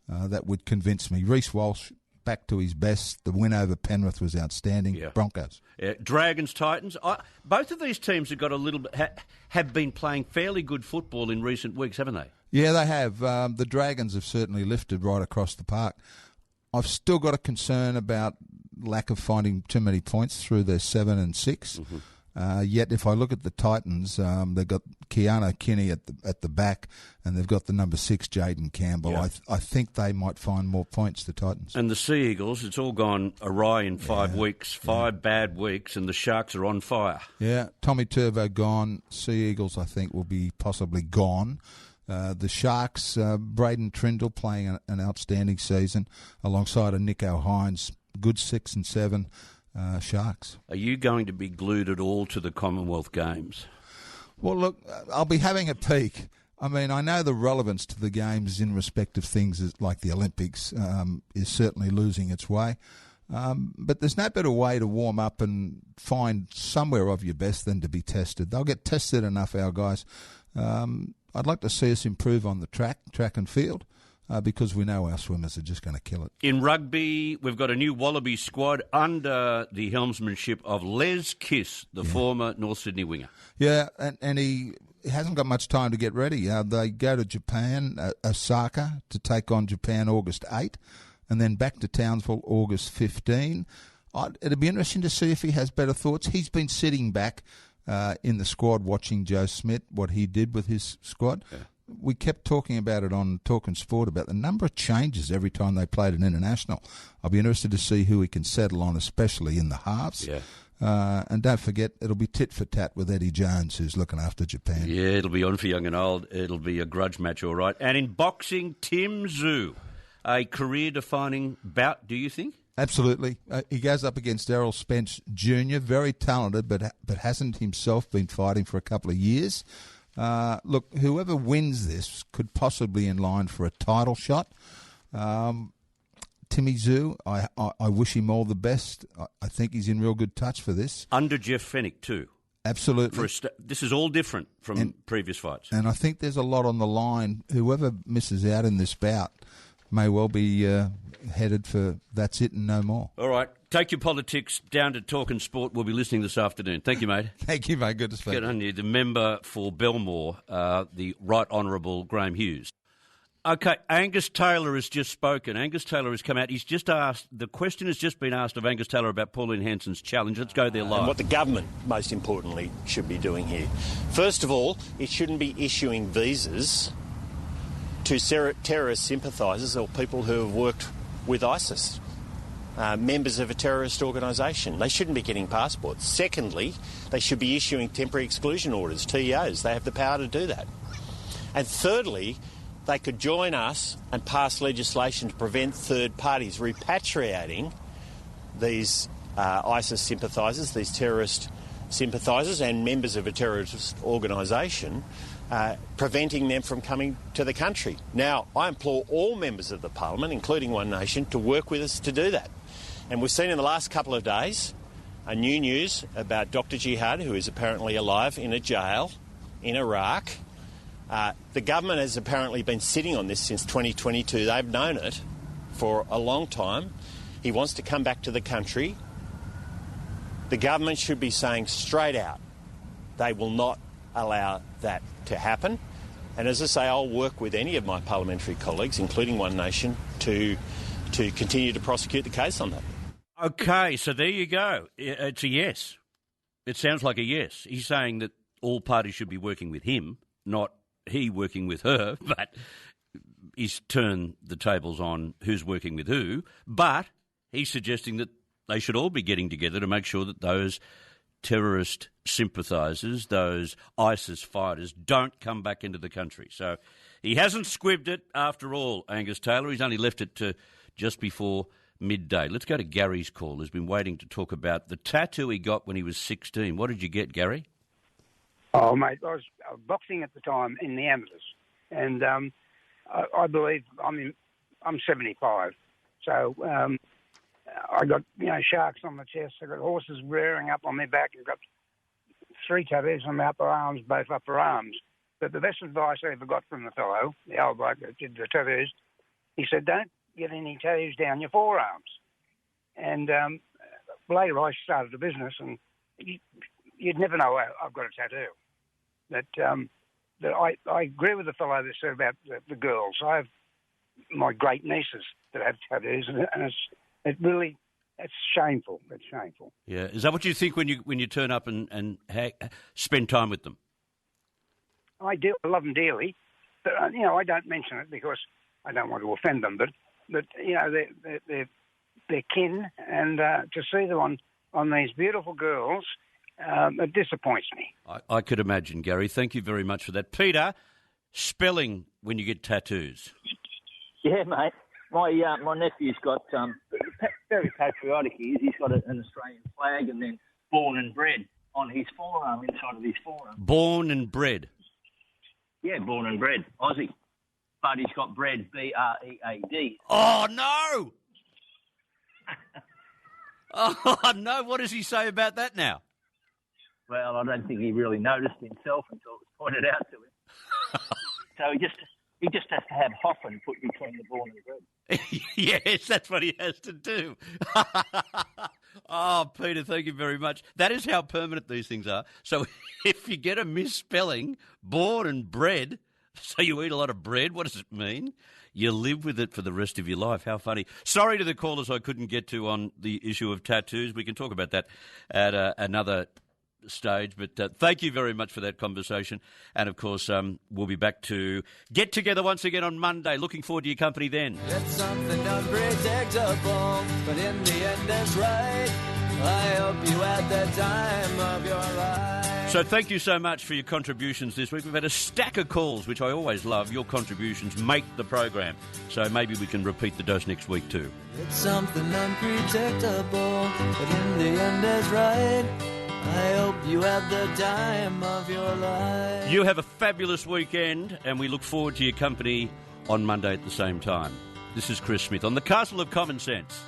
that would convince me. Reece Walsh, back to his best. The win over Penrith was outstanding. Yeah. Broncos. Dragons, Titans. Both of these teams have got a little bit, have been playing fairly good football in recent weeks, haven't they? Yeah, they have. The Dragons have certainly lifted right across the park. I've still got a concern about lack of finding too many points through their 7 and 6. Mm-hmm. Yet, if I look at the Titans, they've got Keanu Kinney at the back, and they've got the number 6, Jaden Campbell. Yeah. I think they might find more points, the Titans. And the Sea Eagles, it's all gone awry in 5 weeks, 5 bad weeks, and the Sharks are on fire. Yeah, Tommy Turbo gone. Sea Eagles, I think, will be possibly gone. The Sharks, Braden Trindle playing an outstanding season alongside of Nico Hines. Good 6 and 7 Sharks. Are you going to be glued at all to the Commonwealth Games? Well, look, I'll be having a peek. I mean, I know the relevance to the Games in respect of things like the Olympics is certainly losing its way. But there's no better way to warm up and find somewhere of your best than to be tested. They'll get tested enough, our guys. I'd like to see us improve on the track and field, because we know our swimmers are just going to kill it. In rugby, we've got a new Wallaby squad under the helmsmanship of Les Kiss, the former North Sydney winger. Yeah, and he hasn't got much time to get ready. They go to Japan, Osaka, to take on Japan August 8, and then back to Townsville August 15. It'd be interesting to see if he has better thoughts. He's been sitting back in the squad watching Joe Smith, what he did with his squad. Yeah. We kept talking about it on Talking Sport, about the number of changes every time they played an international. I'll be interested to see who he can settle on, especially in the halves. Yeah. And don't forget, it'll be tit for tat with Eddie Jones, who's looking after Japan. Yeah, it'll be on for young and old. It'll be a grudge match, all right. And in boxing, Tim Tszyu, a career-defining bout, do you think? Absolutely. He goes up against Errol Spence Jr., very talented, but hasn't himself been fighting for a couple of years. Look, whoever wins this could possibly in line for a title shot. Timmy Tszyu, I wish him all the best. I think he's in real good touch for this. Under Jeff Fennick too. Absolutely. This is all different from previous fights. And I think there's a lot on the line. Whoever misses out in this bout may well be headed for that's it and no more. All right. Take your politics down to Talking Sport. We'll be listening this afternoon. Thank you, mate. Thank you, mate. Good to speak. Good on you. The member for Belmore, the Right Honourable Graham Hughes. Okay, Angus Taylor has just spoken. Angus Taylor has come out. He's just asked, the question has just been asked of Angus Taylor about Pauline Hanson's challenge. Let's go there live. And what the government, most importantly, should be doing here. First of all, it shouldn't be issuing visas to terrorist sympathisers or people who have worked with ISIS, members of a terrorist organisation. They shouldn't be getting passports. Secondly, they should be issuing temporary exclusion orders, TEOs. They have the power to do that. And thirdly, they could join us and pass legislation to prevent third parties repatriating these ISIS sympathisers, these terrorist sympathisers and members of a terrorist organisation, preventing them from coming to the country. Now, I implore all members of the Parliament, including One Nation, to work with us to do that. And we've seen in the last couple of days new news about Dr. Jihad, who is apparently alive in a jail in Iraq. The government has apparently been sitting on this since 2022. They've known it for a long time. He wants to come back to the country. The government should be saying straight out they will not allow that to happen. And as I say, I'll work with any of my parliamentary colleagues, including One Nation, to continue to prosecute the case on that. Okay, so there you go. It's a yes. It sounds like a yes. He's saying that all parties should be working with him, not he working with her, but he's turned the tables on who's working with who. But he's suggesting that they should all be getting together to make sure that those terrorist sympathisers, those ISIS fighters, don't come back into the country. So he hasn't squibbed it after all, Angus Taylor. He's only left it to just before midday. Let's go to Gary's call, who's been waiting to talk about the tattoo he got when he was 16. What did you get, Gary? Oh, mate, I was boxing at the time in the amateurs, and I believe I'm 75, so I got sharks on my chest. I got horses rearing up on my back. I've got 3 tattoos on my upper arms, both upper arms. But the best advice I ever got from the fellow, the old bloke that did the tattoos, he said, "Don't get any tattoos down your forearms." And later I started a business, and you'd never know I've got a tattoo. That I agree with the fellow that said about the girls. I have my great nieces that have tattoos, and it's shameful. It's shameful. Yeah, is that what you think when you turn up and spend time with them? I do. I love them dearly, but I don't mention it because I don't want to offend them. But they're kin, and to see them on these beautiful girls, it disappoints me. I could imagine, Gary. Thank you very much for that. Peter, spelling when you get tattoos. Yeah, mate. My nephew's got, very patriotic he is, he's got an Australian flag and then born and bred on his forearm, inside of his forearm. Born and bred? Yeah, born and bred, Aussie. But he's got bred, B-R-E-A-D. Oh, no! Oh, no, what does he say about that now? Well, I don't think he really noticed himself until it was pointed out to him. So he just has to have Hoffman put between the born and bred. Yes, that's what he has to do. Oh, Peter, thank you very much. That is how permanent these things are. So if you get a misspelling, born and bred, so you eat a lot of bread, what does it mean? You live with it for the rest of your life. How funny. Sorry to the callers I couldn't get to on the issue of tattoos. We can talk about that at another stage, but thank you very much for that conversation. And, of course, we'll be back to get together once again on Monday. Looking forward to your company then. It's something unpredictable, but in the end it's right. I hope you had the time of your life. So thank you so much for your contributions this week. We've had a stack of calls, which I always love. Your contributions make the program. So maybe we can repeat the dose next week too. It's something unpredictable, but in the end it's right. I hope you had the time of your life. You have a fabulous weekend, and we look forward to your company on Monday at the same time. This is Chris Smith on the Castle of Common Sense.